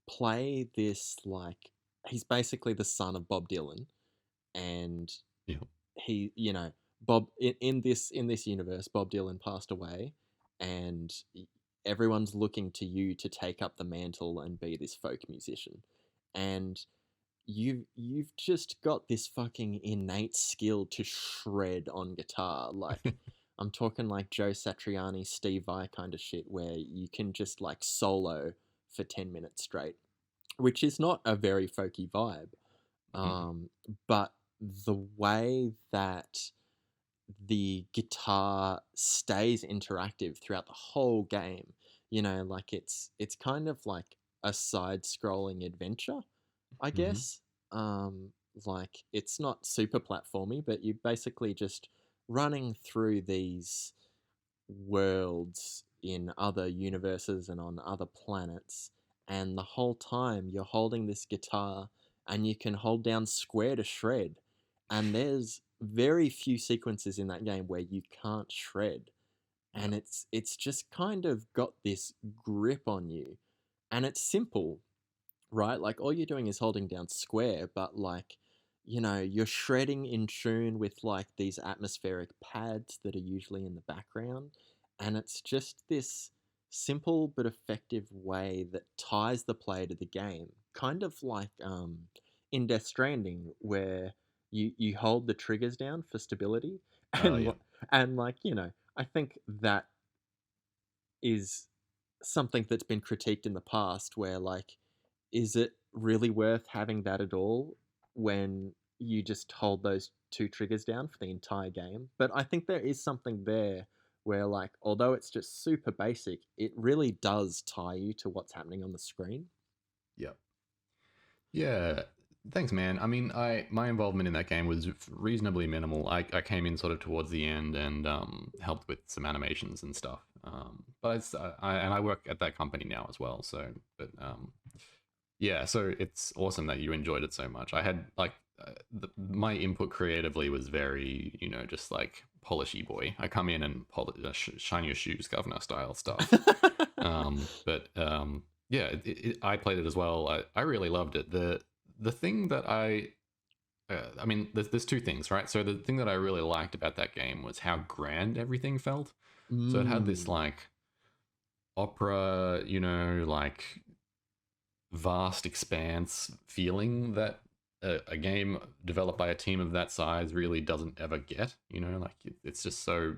play this like he's basically the son of Bob Dylan, and Yeah. he, you know, Bob in this universe, Bob Dylan passed away, and everyone's looking to you to take up the mantle and be this folk musician, and you've just got this fucking innate skill to shred on guitar. Like, I'm talking like Joe Satriani, Steve Vai kind of shit, where you can just like solo for 10 minutes straight, which is not a very folky vibe. Mhm. Um, but the way that the guitar stays interactive throughout the whole game, like it's kind of like a side-scrolling adventure, I Mhm. guess. Like it's not super platformy, but you're basically just running through these worlds in other universes and on other planets, and the whole time you're holding this guitar and you can hold down square to shred. And there's very few sequences in that game where you can't shred, Yeah. and it's just kind of got this grip on you, and it's simple, right? Like all you're doing is holding down square, but like, you're shredding in tune with like these atmospheric pads that are usually in the background. And it's just this simple but effective way that ties the player to the game. Kind of like in Death Stranding, where you hold the triggers down for stability. Oh And yeah. and like, I think that is something that's been critiqued in the past, where like, is it really worth having that at all when you just hold those two triggers down for the entire game? But I think there is something there where, like, although it's just super basic, it really does tie you to what's happening on the screen. Yeah. Yeah. Thanks, man. I mean, I my involvement in that game was reasonably minimal. I came in sort of towards the end and helped with some animations and stuff. But I work at that company now as well. So, but yeah, so it's awesome that you enjoyed it so much. I had like my input creatively was very, just like polishy boy. I come in and shine your shoes, governor style stuff. But yeah, I played it as well. I really loved it. The thing that I mean, there's two things, right? So the thing that I really liked about that game was how grand everything felt. So it had this Mm. like opera, like vast expanse feeling that a game developed by a team of that size really doesn't ever get. Like it's just so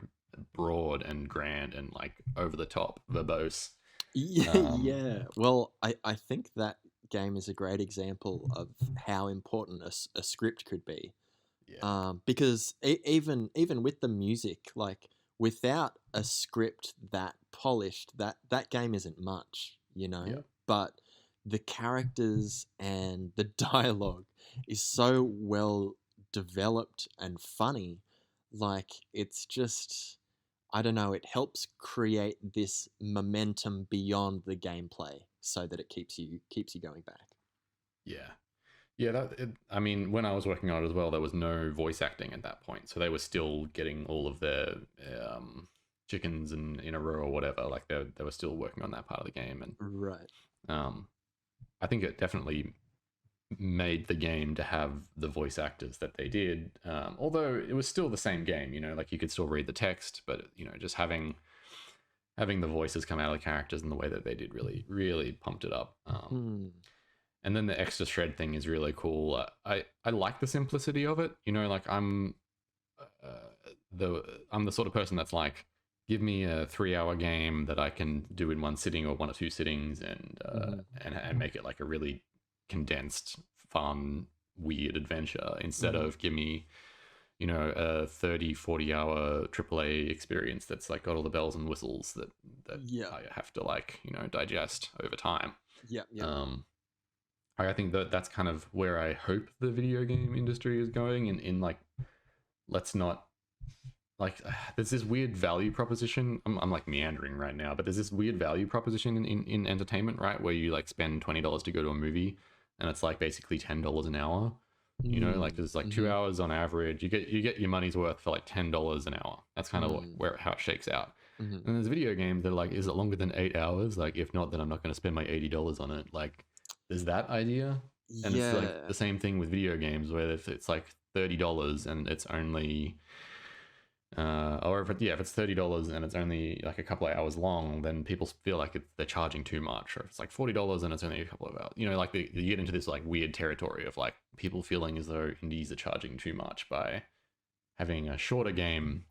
broad and grand and like over the top, verbose. Yeah, Um, yeah. Well, I think that game is a great example of how important a script could be. yeah, Because even with the music, like without a script that polished, that game isn't much, yeah, But the characters and the dialogue is so well developed and funny. Like it's just, I don't know, it helps create this momentum beyond the gameplay so that it keeps you going back. yeah. Yeah, I mean, when I was working on it as well, there was no voice acting at that point, so they were still getting all of their chickens in a row or whatever. Like they were still working on that part of the game, and Right. um, I think it definitely made the game to have the voice actors that they did. Although it was still the same game, like you could still read the text, but just having the voices come out of the characters in the way that they did really really pumped it up. Hmm. And then the extra shred thing is really cool. I like the simplicity of it. Like the I'm the sort of person that's like, give me a 3 hour game that I can do in one sitting or one or two sittings, and Hmm. and make it like a really condensed, fun, weird adventure instead Hmm. of give me a 30-40 hour AAA experience that's like got all the bells and whistles that Yeah. I have to like digest over time. Yep. Yep. Um, I think that that's kind of where I hope the video game industry is going. In like, let's not like, there's this weird value proposition. I'm like meandering right now, but there's this weird value proposition in entertainment, right? Where you like spend $20 to go to a movie, and it's like basically $10 an hour. You know, like Mm, there's like 2 mm-hmm, hours on average. You get your money's worth for like $10 an hour. That's kind of like mm, where how it shakes out. mm-hmm. And there's video games that are like, is it longer than 8 hours? Like, if not, then I'm not going to spend my $80 on it. Like, there's that idea, and it's like Yeah. the same thing with video games where if it's like $30 and it's only or if it's $30 and it's only like a couple of hours long, then people feel like they're charging too much. Or if it's like $40 and it's only a couple of hours, you know, like you get into this like weird territory of like people feeling as though indies are charging too much by having a shorter game.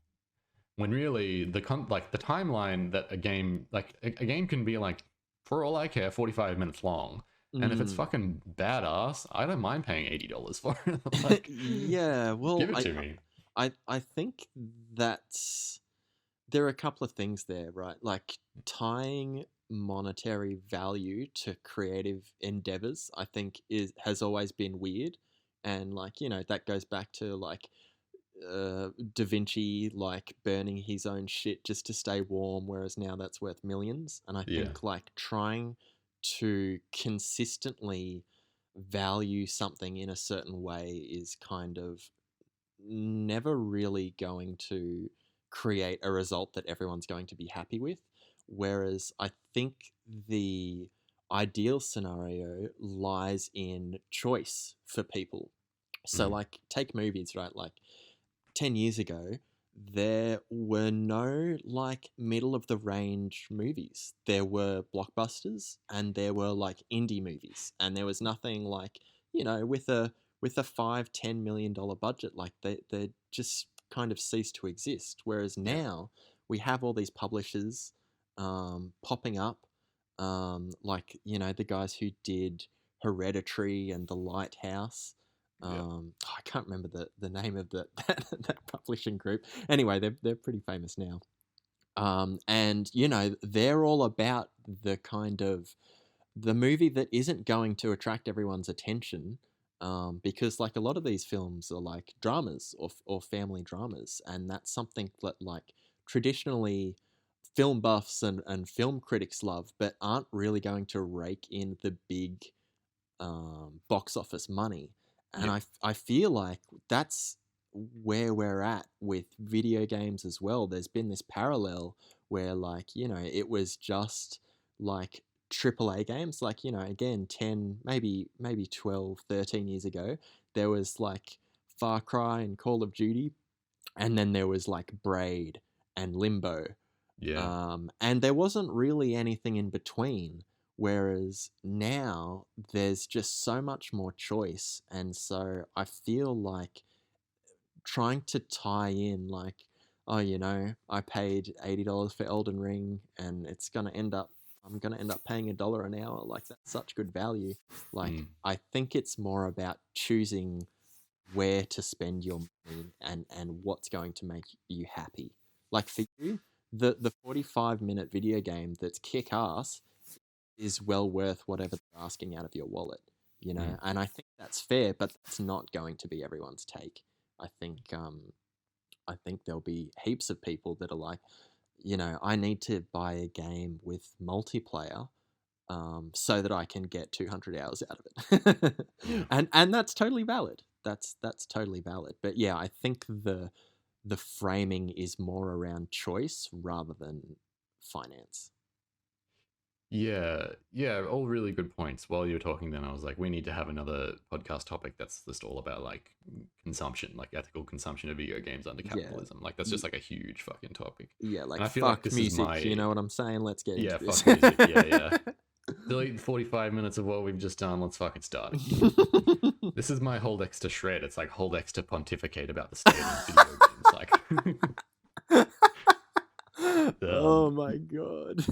When really like the timeline that a game like a game can be like, for all I care, 45 minutes long. And if it's Mm. fucking badass, I don't mind paying $80 for it. Like, Yeah, well, give it to me. I think that's there are a couple of things there, right? Like tying monetary value to creative endeavors, I think is has always been weird, and like that goes back to like Da Vinci like burning his own shit just to stay warm, whereas now that's worth millions. And I Yeah. think like trying to consistently value something in a certain way is kind of never really going to create a result that everyone's going to be happy with. Whereas I think the ideal scenario lies in choice for people. So, Mm. like, take movies, right? Like, 10 years ago, there were no like middle of the range movies. There were blockbusters and there were like indie movies, and there was nothing like, with a 5-10 million dollar budget, like they just kind of ceased to exist. Whereas Yeah. now we have all these publishers popping up, like the guys who did Hereditary and The Lighthouse. Yeah. I can't remember the name of that publishing group. Anyway, they're pretty famous now. And they're all about the kind of the movie that isn't going to attract everyone's attention, because like a lot of these films are like dramas or family dramas, and that's something that like traditionally film buffs and film critics love, but aren't really going to rake in the big box office money. And Yeah. I feel like that's where we're at with video games as well. There's been this parallel where, like, it was just like AAA games. Like, again, 10, maybe 12, 13 years ago, there was like Far Cry and Call of Duty. And then there was like Braid and Limbo, Yeah. and there wasn't really anything in between. Whereas now there's just so much more choice. And so I feel like trying to tie in, like, oh, I paid $80 for Elden Ring and I'm going to end up paying $1 an hour. Like, that's such good value. Like, Mm. I think it's more about choosing where to spend your money and what's going to make you happy. Like for you, the 45-minute video game that's kick ass is well worth whatever they're asking out of your wallet, Mm. and I think that's fair, but that's not going to be everyone's take. I think there'll be heaps of people that are like, I need to buy a game with multiplayer, so that I can get 200 hours out of it. Yeah. And that's totally valid. That's totally valid. But yeah, I think the framing is more around choice rather than finance. Yeah, yeah, all really good points. While you were talking, then I was like, we need to have another podcast topic that's just all about like consumption, like ethical consumption of video games under Yeah. capitalism. Like that's just like a huge fucking topic. Yeah, And like I feel like fuck this is music, you my know what I'm saying? Let's get into yeah, this. fuck music. Yeah, yeah. Delete 45 minutes of what we've just done. Let's fucking start again. This is my hold X to shred. It's like hold X to pontificate about the state of video games. Like, Oh my god.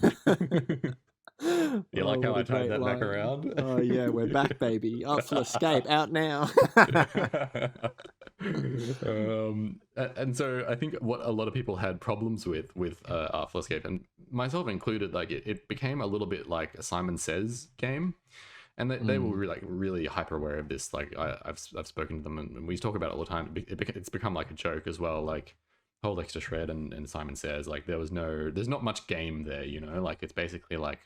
you Oh, like how what I a tied great that back line. around? Oh yeah, we're back, baby. Artful Escape out now. And so I think what a lot of people had problems with Artful Escape, and myself included, like it became a little bit like a Simon Says game, and they were Mm, really, like really hyper aware of this. Like I've spoken to them, and we talk about it all the time. It's become like a joke as well. Like Whole Extra Shred and Simon Says, like there's not much game there, like it's basically like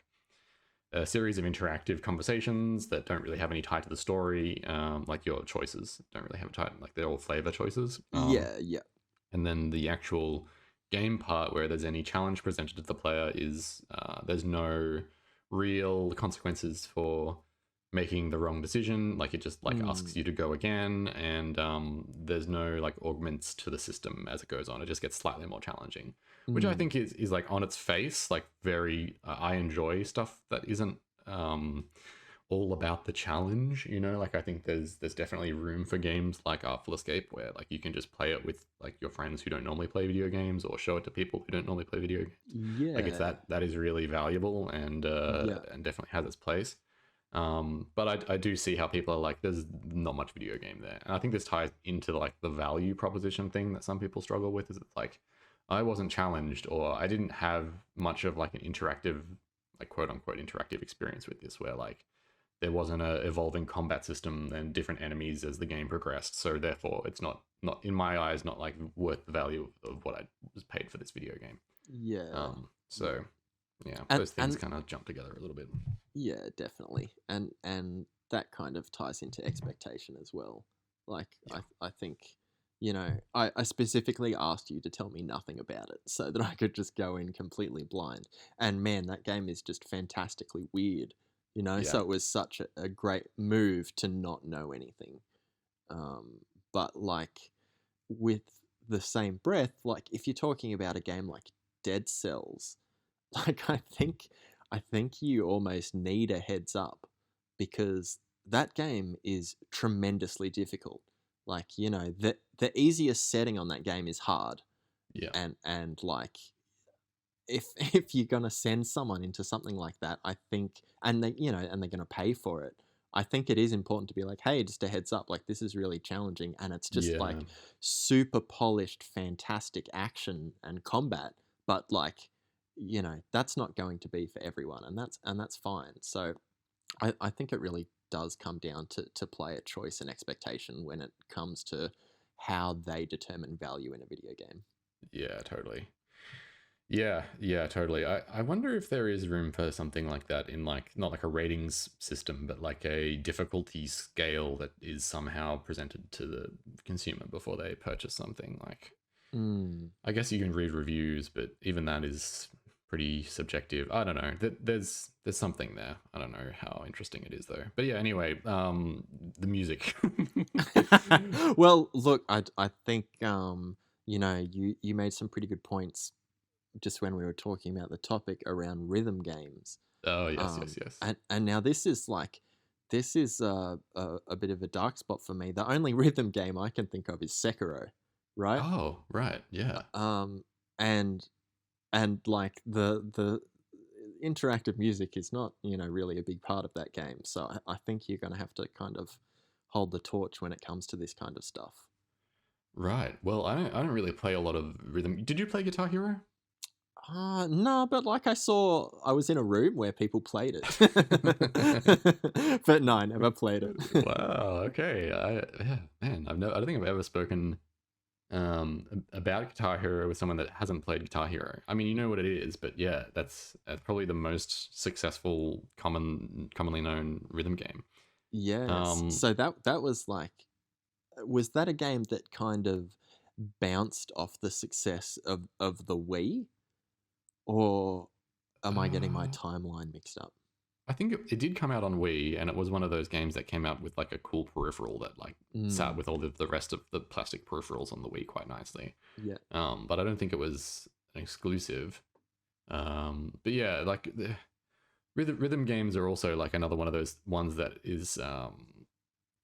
a series of interactive conversations that don't really have any tie to the story. Like your choices don't really have a tie, like they're all flavor choices. Yeah, yeah. And then the actual game part where there's any challenge presented to the player is there's no real consequences for making the wrong decision. Like it just like asks you to go again, and there's no like augments to the system as it goes on. It just gets slightly more challenging, which I think is like on its face like very I enjoy stuff that isn't all about the challenge, you know. Like I think there's definitely room for games like Artful Escape where like you can just play it with like your friends who don't normally play video games, or show it to people who don't normally play video games. Like it's Yeah. that is really valuable Yeah. and definitely has its place. But I do see how people are like, there's not much video game there, and I think this ties into like the value proposition thing that some people struggle with. Is it's like I wasn't challenged, or I didn't have much of like an interactive, like quote unquote interactive experience with this, where like there wasn't a evolving combat system and different enemies as the game progressed. So therefore, it's not in my eyes not like worth the value of what I was paid for this video game. Yeah. So yeah, And those things kind of jump together a little bit. yeah, definitely. And that kind of ties into expectation as well. Like Yeah. I think, I specifically asked you to tell me nothing about it so that I could just go in completely blind. And man, that game is just fantastically weird, Yeah. so it was such a great move to not know anything. But like with the same breath, like if you're talking about a game like Dead Cells, like I think you almost need a heads up, because that game is tremendously difficult. Like, the easiest setting on that game is hard. Yeah. And like if if you're gonna send someone into something like that, I think, and they're gonna pay for it, I think it is important to be like, hey, just a heads up, like this is really challenging, and it's just Yeah. like super polished, fantastic action and combat, but like, that's not going to be for everyone, and that's fine. So I think it really does come down to player choice and expectation when it comes to how they determine value in a video game. Yeah. Totally. Yeah, yeah, totally. I wonder if there is room for something like that in like not like a ratings system, but like a difficulty scale that is somehow presented to the consumer before they purchase something. Like Mm. I guess you can read reviews, but even that is pretty subjective. I don't know. There's something there. I don't know how interesting it is though. But yeah, anyway, the music. Well, look, I think you made some pretty good points just when we were talking about the topic around rhythm games. Oh, yes, yes, yes. And now this is a bit of a dark spot for me. The only rhythm game I can think of is Sekiro, right? Oh, right. Yeah. Um, and like the interactive music is not really a big part of that game. So I think you're going to have to kind of hold the torch when it comes to this kind of stuff. Right. Well, I don't really play a lot of rhythm. Did you play Guitar Hero? No, but like I was in a room where people played it, but no, I never played it. Wow. Okay. Yeah, man. I don't think I've ever spoken about Guitar Hero with someone that hasn't played Guitar Hero. I mean, you know what it is, but yeah, that's probably the most successful, commonly known rhythm game. Yes. Um, So that was like, was that a game that kind of bounced off the success of the Wii, or am I getting my uh, timeline mixed up? I think it did come out on Wii, and it was one of those games that came out with like a cool peripheral that like sat Mm, with all of the rest of the plastic peripherals on the Wii quite nicely. yeah. But I don't think it was an exclusive. But yeah, like the rhythm games are also like another one of those ones that is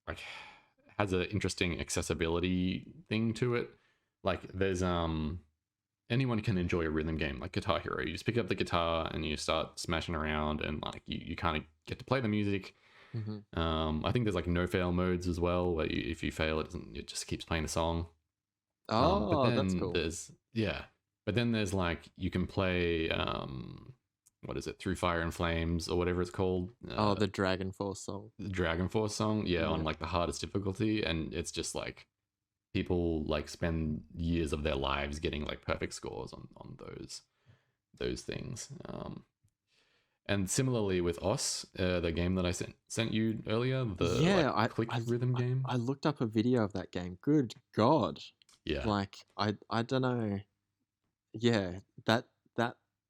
like has an interesting accessibility thing to it. Like there's anyone can enjoy a rhythm game like Guitar Hero. You just pick up the guitar and you start smashing around, and like you kind of get to play the music. Hmm. I think there's like no fail modes as well, where if you fail, it just keeps playing the song. But Oh, that's then cool. there's yeah, but then there's like you can play what is it, Through Fire and Flames or whatever it's called, Oh, the Dragon Force song. the Dragon Force song, yeah, on Yeah. like the hardest difficulty, and it's just like people like spend years of their lives getting like perfect scores on those things. And similarly with Os, the game that I sent you earlier, the like Yeah, click rhythm game. I looked up a video of that game. Good God. Yeah. Like I don't know. Yeah, that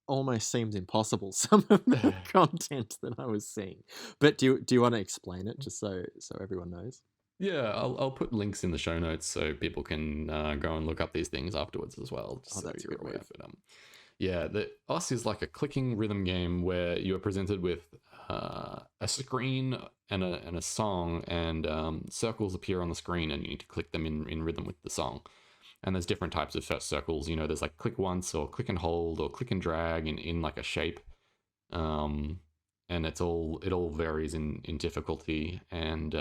almost seems impossible, some of the content that I was seeing. But do you want to explain it just so everyone knows? Yeah, I'll put links in the show notes so people can go and look up these things afterwards as well, just Oh, so that's a you're good aware. move. But yeah, the Us is like a clicking rhythm game where you are presented with a screen and a song, and circles appear on the screen, and you need to click them in rhythm with the song. And there's different types of circles. You know, there's like click once, or click and hold, or click and drag in like a shape. Um, and it all varies in difficulty. And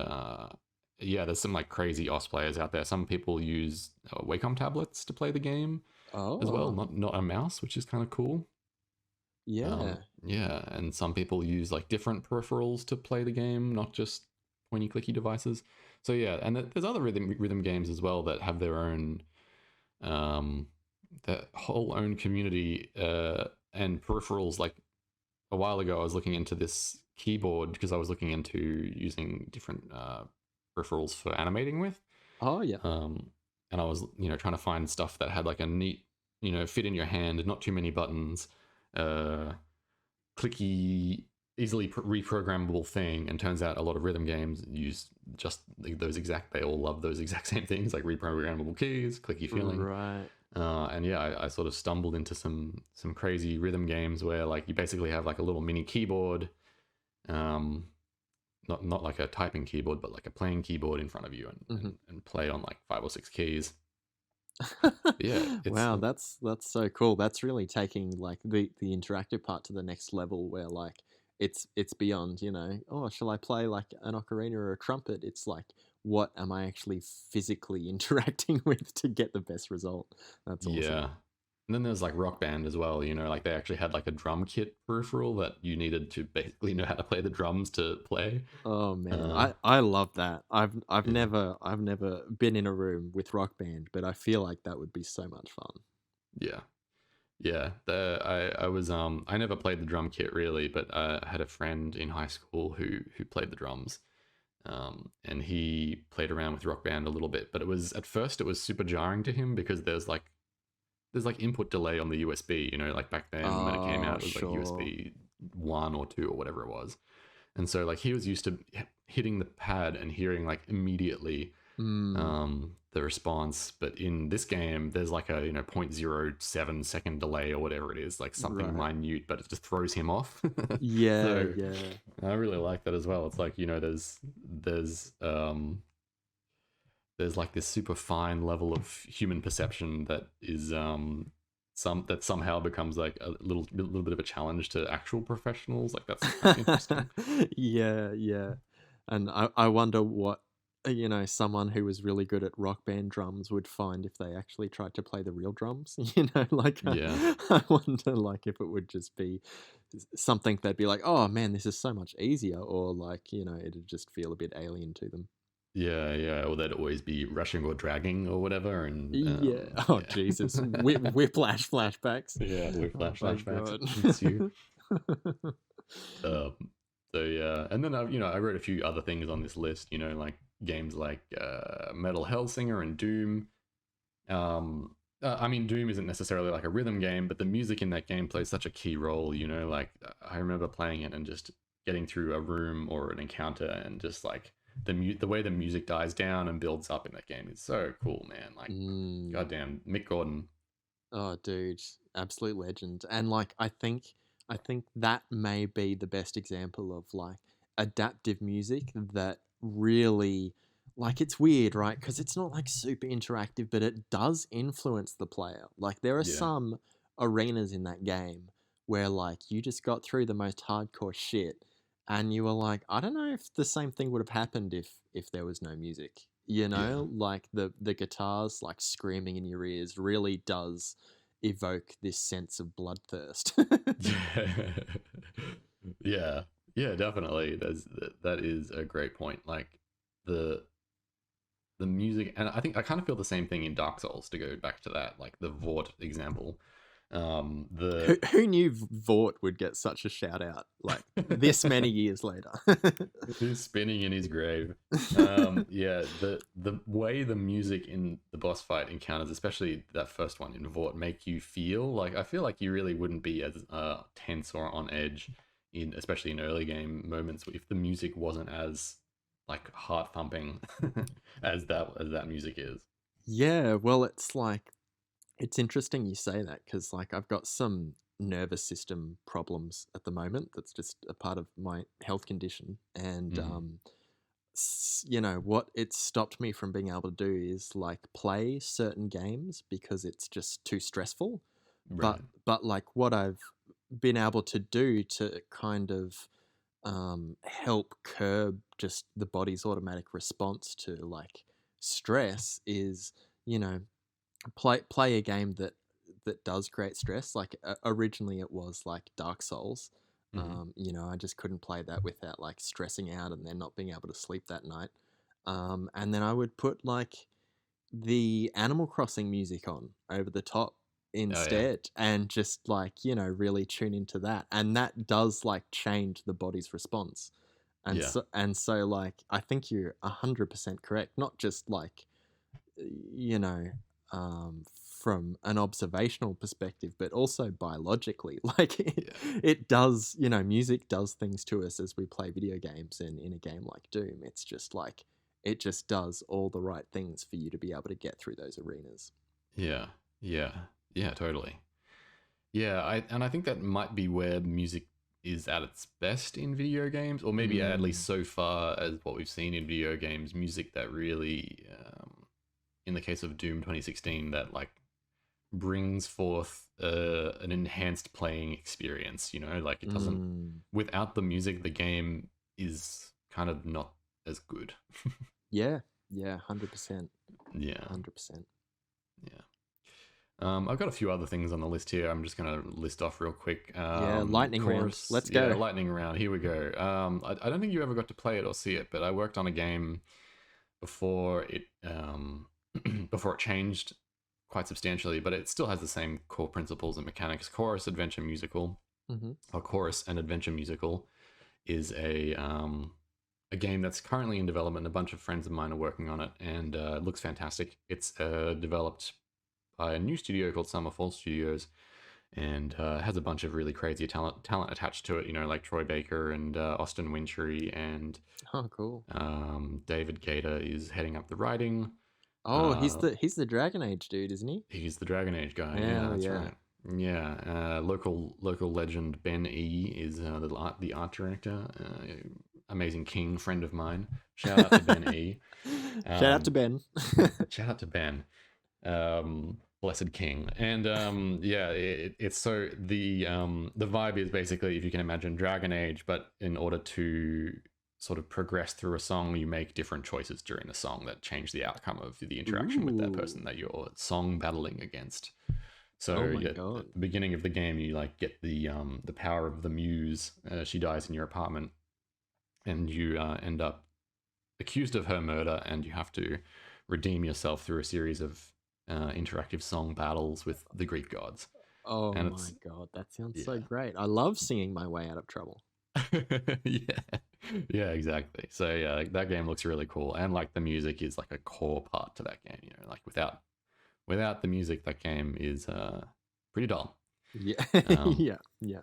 yeah, there's some like crazy OS players out there. Some people use Wacom tablets to play the game as well, Oh, not a mouse, which is kind of cool. yeah. Yeah, and some people use like different peripherals to play the game, not just pointy clicky devices. So yeah, and there's other rhythm games as well that have their own um, their whole own community and peripherals. Like a while ago, I was looking into this keyboard because I was looking into using different peripherals for animating with. Oh, yeah. And I was, trying to find stuff that had like a neat, fit in your hand, not too many buttons, uh, clicky, easily reprogrammable thing. And turns out a lot of rhythm games use just those exact. They all love those exact same things, like reprogrammable keys, clicky feeling. Right. And yeah, I sort of stumbled into some crazy rhythm games where like you basically have like a little mini keyboard, um, not like a typing keyboard, but like a playing keyboard in front of you, and Hmm. and play on like 5 or 6 keys. Yeah, it's Wow, that's so cool. That's really taking like the interactive part to the next level where like it's beyond, oh, shall I play like an ocarina or a trumpet? It's like what am I actually physically interacting with to get the best result? That's awesome. yeah. And then there's like Rock Band as well. Like they actually had like a drum kit peripheral that you needed to basically know how to play the drums to play. Oh man, Uh, I love that. yeah, I've never been in a room with Rock Band, but I feel like that would be so much fun. yeah. Yeah, I was I never played the drum kit really, but I had a friend in high school who played the drums, and he played around with Rock Band a little bit. But at first it was super jarring to him because there's like input delay on the USB. Like back then when it came Oh, out, it was like sure. USB 1 or 2 or whatever it was, and so like he was used to hitting the pad and hearing like immediately Hmm. the response. But in this game, there's like a 0.07 second delay or whatever it is, like something Right. minute, but it just throws him off. Yeah, So yeah. I really like that as well. It's like there's like this super fine level of human perception that is that somehow becomes like a little bit of a challenge to actual professionals. Like that's interesting. Yeah, yeah. And I wonder what, someone who was really good at rock band drums would find if they actually tried to play the real drums. Like Yeah. I wonder like if it would just be something they'd be like, "Oh man, this is so much easier," or like, it'd just feel a bit alien to them. Yeah, yeah, or they'd always be rushing or dragging or whatever, and Yeah. Oh yeah, Jesus. Whiplash flashbacks. yeah, with Oh flash my flashbacks god. ensue. Um, so yeah, and then I wrote a few other things on this list. Like games like Metal Hellsinger and Doom. I mean, Doom isn't necessarily like a rhythm game, but the music in that game plays such a key role. Like I remember playing it and just getting through a room or an encounter, and just like the way the music dies down and builds up in that game is so cool, man. Like, Mm. goddamn, Mick Gordon. Oh, dude, absolute legend. And like, I think that may be the best example of like adaptive music that really, like, it's weird, right? Because it's not like super interactive, but it does influence the player. Like, there are Yeah, some arenas in that game where like you just got through the most hardcore shit, and you were like, I don't know if the same thing would have happened if there was no music. yeah, Like the guitars like screaming in your ears really does evoke this sense of bloodthirst. yeah, yeah, yeah. Definitely, that is a great point. Like the the music, and I think I kind of feel the same thing in Dark Souls, to go back to that, like the Vort example. The Who knew Vort would get such a shout out like this many years later? He's spinning in his grave. Yeah, the way the music in the boss fight encounters, especially that first one in Vort, make you feel like, I feel like you really wouldn't be as tense or on edge in, especially in early game moments, if the music wasn't as like heart thumping as that music is. Yeah, well, it's like it's interesting you say that because like I've got some nervous system problems at the moment. That's just a part of my health condition, and Mm, you know what it's stopped me from being able to do is like play certain games because it's just too stressful. right. But like what I've been able to do to kind of help curb just the body's automatic response to like stress is, you know, play a game that does create stress. Like originally it was like Dark Souls. Hmm. You know, I just couldn't play that without like stressing out and then not being able to sleep that night. And then I would put like the Animal Crossing music on over the top Oh yeah, instead and just like, you know, really tune into that. And that does like change the body's response. yeah, And so like I think you're 100% correct. Not just like, you know, from an observational perspective, but also biologically. Like yeah. it does, you know, music does things to us as we play video games. And in a game like Doom, it's just like, it just does all the right things for you to be able to get through those arenas. Yeah, yeah, yeah, totally. Yeah, I think that might be where music is at its best in video games, or maybe at least Mm, so far as what we've seen in video games, music that really, in the case of Doom 2016, that like brings forth an enhanced playing experience. You know, like it doesn't. mm. Without the music, the game is kind of not as good. Yeah, yeah, 100%. Yeah, 100%. yeah. I've got a few other things on the list here. I'm just going to list off real quick. Yeah, lightning round. Chorus, Let's yeah, go. lightning round. Here we go. I don't think you ever got to play it or see it, but I worked on a game before it before it changed quite substantially, but it still has the same core principles and mechanics. Chorus Adventure Musical, Hmm. or Chorus and Adventure Musical, is a game that's currently in development. A bunch of friends of mine are working on it, and it looks fantastic. It's developed by a new studio called Summerfall Studios, and has a bunch of really crazy talent attached to it. You know, like Troy Baker and Austin Wintory, and Oh, cool. David Gator is heading up the writing. Oh, Uh, he's the Dragon Age dude, isn't he? he's the Dragon Age guy. Yeah, Hell that's yeah. right. Yeah, local legend Ben E is the art director. Amazing King friend of mine. Shout out to Ben E. Shout out to Um, Ben. Shout out to Ben. Blessed King. And yeah, it's so the vibe is basically, if you can imagine, Dragon Age, but in order to sort of progress through a song, you make different choices during the song that change the outcome of the interaction with that Ooh. person that you're song battling against. Oh So my yeah, god. at the beginning of the game, you like get the power of the muse. She dies in your apartment, and you end up accused of her murder, and you have to redeem yourself through a series of interactive song battles with the Greek gods. Oh And my it's god. That sounds so yeah, great. I love singing my way out of trouble. yeah, yeah, exactly. So yeah, like, that game looks really cool, and like the music is like a core part to that game. You know, like without the music, that game is pretty dull. Yeah. Um, Yeah. Yeah.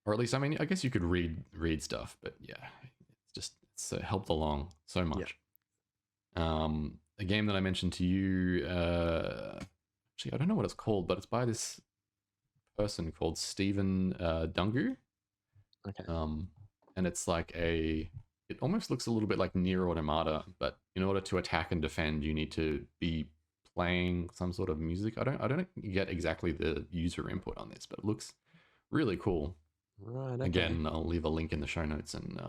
or at least, I mean, I guess you could read stuff, but yeah, it's helped along so Yeah. much. A game that I mentioned to you, actually, I don't know what it's called, but it's by this person called Stephen Dungu. Okay. Um, and it's like it almost looks a little bit like Nier Automata, but in order to attack and defend, you need to be playing some sort of music. I don't get exactly the user input on this, but it looks really cool. Right, okay. Again, I'll leave a link in the show notes, and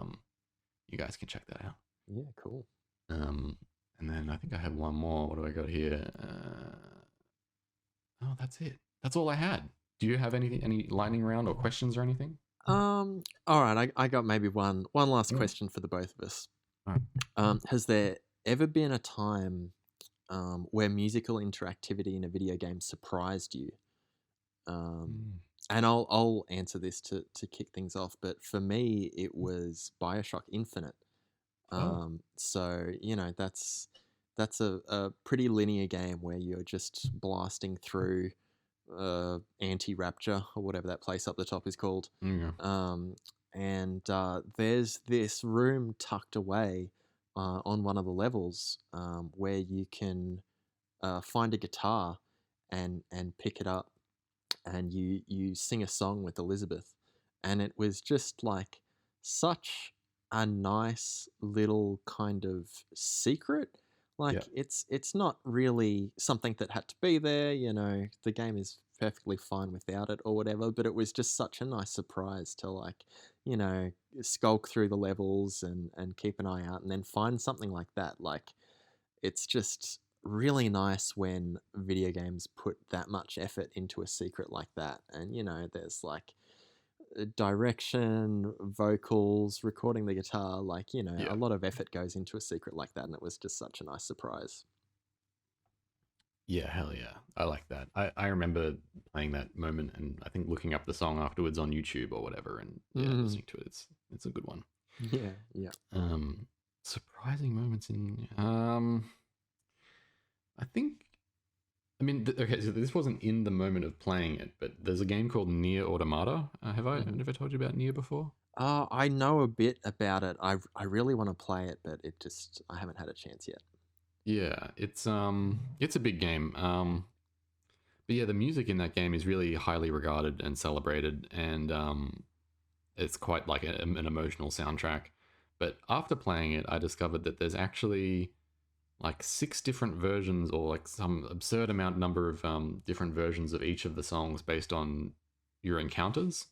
you guys can check that out. Yeah, cool. Um, and then I think I have one more. What do I got here? Oh, that's it. That's all I had. Do you have any lightning round or questions or anything? All right, I got maybe one last Mm. question for the both of us. All right. Has there ever been a time where musical interactivity in a video game surprised you? Um, Mm. and I'll answer this to kick things off, but for me it was Bioshock Infinite. Oh. So that's a pretty linear game where you're just blasting through anti-rapture or whatever that place up the top is called. Yeah. Um, and there's this room tucked away on one of the levels where you can find a guitar and pick it up, and you sing a song with Elizabeth, and it was just like such a nice little kind of secret. Yeah. Like it's not really something that had to be there, the game is perfectly fine without it or whatever, but it was just such a nice surprise to, like, you know skulk through the levels and keep an eye out and then find something like that. Like, it's just really nice when video games put that much effort into a secret like that. And there's like direction, vocals, recording the guitar, like, a Yeah. lot of effort goes into a secret like that, and it was just such a nice surprise. Yeah, hell yeah. I like that. I remember playing that moment and I think looking up the song afterwards on YouTube or whatever and yeah, Mm, listening to it. It's a good one. yeah, yeah. Um Surprising moments in I think I mean okay, so this wasn't in the moment of playing it, but there's a game called Near Automata. Have I Hmm. never told you about Near before? I know a bit about it. I really want to play it, but I haven't had a chance yet. Yeah, it's a big game. But yeah, the music in that game is really highly regarded and celebrated, and it's quite like an emotional soundtrack. But after playing it, I discovered that there's actually like six different versions, or like some absurd amount number of different versions of each of the songs based on your encounters,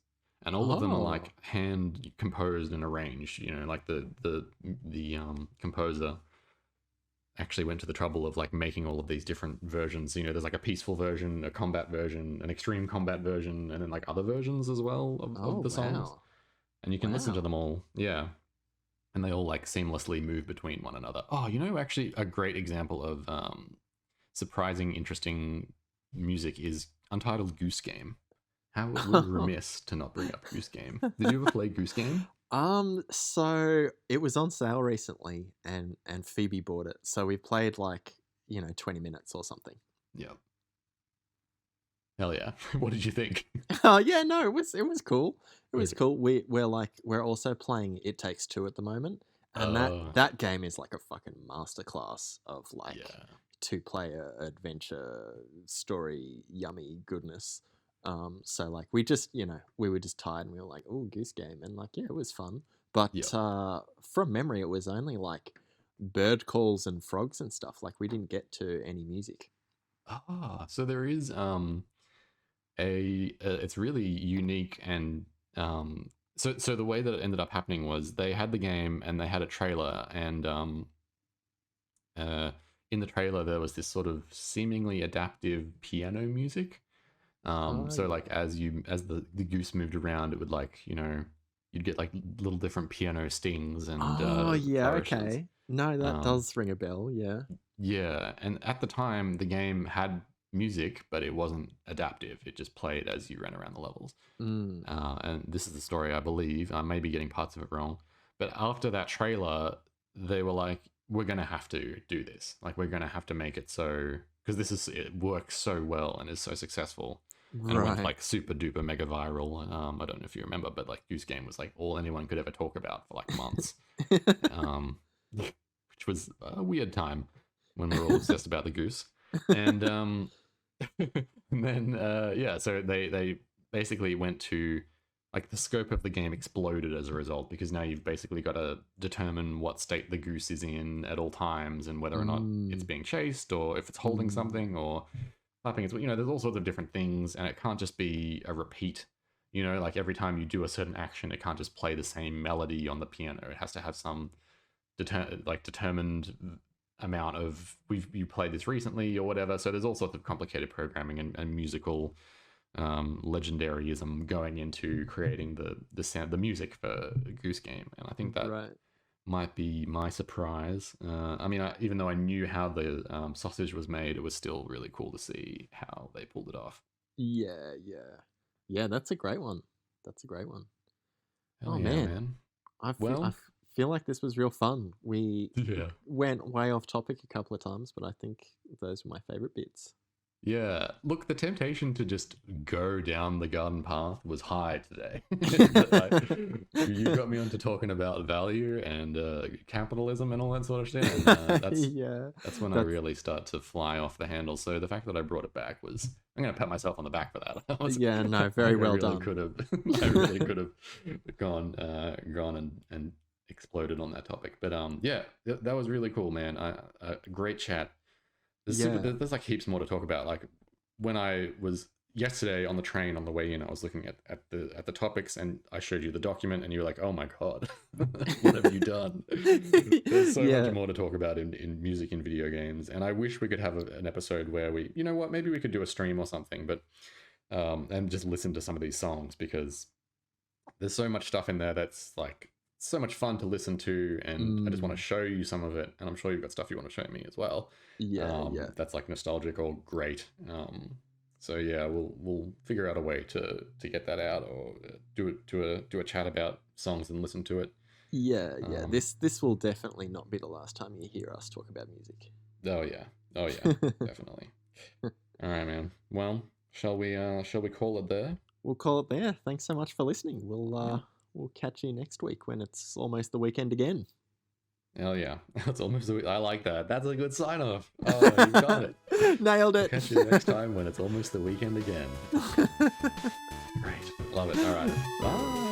and all of them are Oh, like hand composed and arranged. Like the composer actually went to the trouble of like making all of these different versions. There's like a peaceful version, a combat version, an extreme combat version, and then like other versions as well of oh, the songs. wow. And you can listen to Wow. them all. Yeah. And they all like seamlessly move between one another. Oh, actually a great example of surprising, interesting music is Untitled Goose Game. How we were remiss to not bring up Goose Game. Did you ever play Goose Game? So it was on sale recently, and Phoebe bought it. So we played like 20 minutes or something. Yeah. Hell yeah. What did you think? Oh yeah, no, it was cool. It was Okay. cool. We're also playing It Takes Two at the moment, and that Uh, that game is like a fucking masterclass of like yeah. two-player adventure story, yummy goodness. So like we were just tired and we were like, oh, Goose Game, and like, yeah, it was fun. But Yep. from memory, it was only like bird calls and frogs and stuff. Like, we didn't get to any music. So there is it's really unique and so the way that it ended up happening was they had the game and they had a trailer and uh in the trailer there was this sort of seemingly adaptive piano music. Oh So like yeah. as the goose moved around, it would like you'd get like little different piano stings and Oh yeah. flourishes. Okay. No, that Um, does ring a bell. Yeah. yeah, and at the time the game had music, but it wasn't adaptive. It just played as you ran around the levels. Mm. And this is the story, I believe. I may be getting parts of it wrong, but after that trailer, they were like, "We're gonna have to do this. Like, we're gonna have to make it so because it works so well and is so successful." And it went Right. like super duper mega viral. I don't know if you remember, but like Goose Game was like all anyone could ever talk about for like months, which was a weird time when we were all obsessed about the goose. And and then yeah, so they basically went to like the scope of the game exploded as a result because now you've basically got to determine what state the goose is in at all times and whether or not it's Mm. being chased or if it's holding Mm. something or clapping its there's all sorts of different things and it can't just be a repeat. Like every time you do a certain action it can't just play the same melody on the piano. It has to have some determined amount of you played this recently or whatever. So there's all sorts of complicated programming and musical legendaryism going into creating the sound, the music for Goose Game, and I think that Right. might be my surprise. I mean, even though I knew how the sausage was made, it was still really cool to see how they pulled it off. Yeah, yeah. That's a great one. That's a great one. Hell Oh yeah, man, man. I Well, feel like this was real fun. We yeah. went way off topic a couple of times, but I think those were my favorite bits. Yeah, look, the temptation to just go down the garden path was high today. But you got me onto talking about value and capitalism and all that sort of shit, and Yeah, that's when I that's really start to fly off the handle. So the fact that I brought it back was, I'm gonna pat myself on the back for that. yeah. No, I very well really done. could have, I really could have gone and exploded on that topic. But yeah, that was really cool, man. Great chat. Yeah, There's like heaps more to talk about. Like when I was yesterday on the train on the way in, I was looking at the topics, and I showed you the document, and you were like, "Oh my god, what have you done?" There's so much yeah, more to talk about in music and video games, and I wish we could have an episode where we, you know what, maybe we could do a stream or something, but and just listen to some of these songs, because there's so much stuff in there that's like so much fun to listen to, and I just want to mm, show you some of it, and I'm sure you've got stuff you want to show me as well. yeah, yeah, That's like nostalgic or great. So yeah, we'll figure out a way to get that out, or do a chat about songs and listen to it. yeah. Um, This will definitely not be the last time you hear us talk about music. oh yeah, definitely. All right, man. Well, shall we call it there? We'll call it there. Thanks so much for listening. Yeah. We'll catch you next week when it's almost the weekend again. Hell yeah, that's almost. I like that. That's a good sign off. Oh, you got it. Nailed We'll it. catch you next time when it's almost the weekend again. Great. Love it. All right. Bye.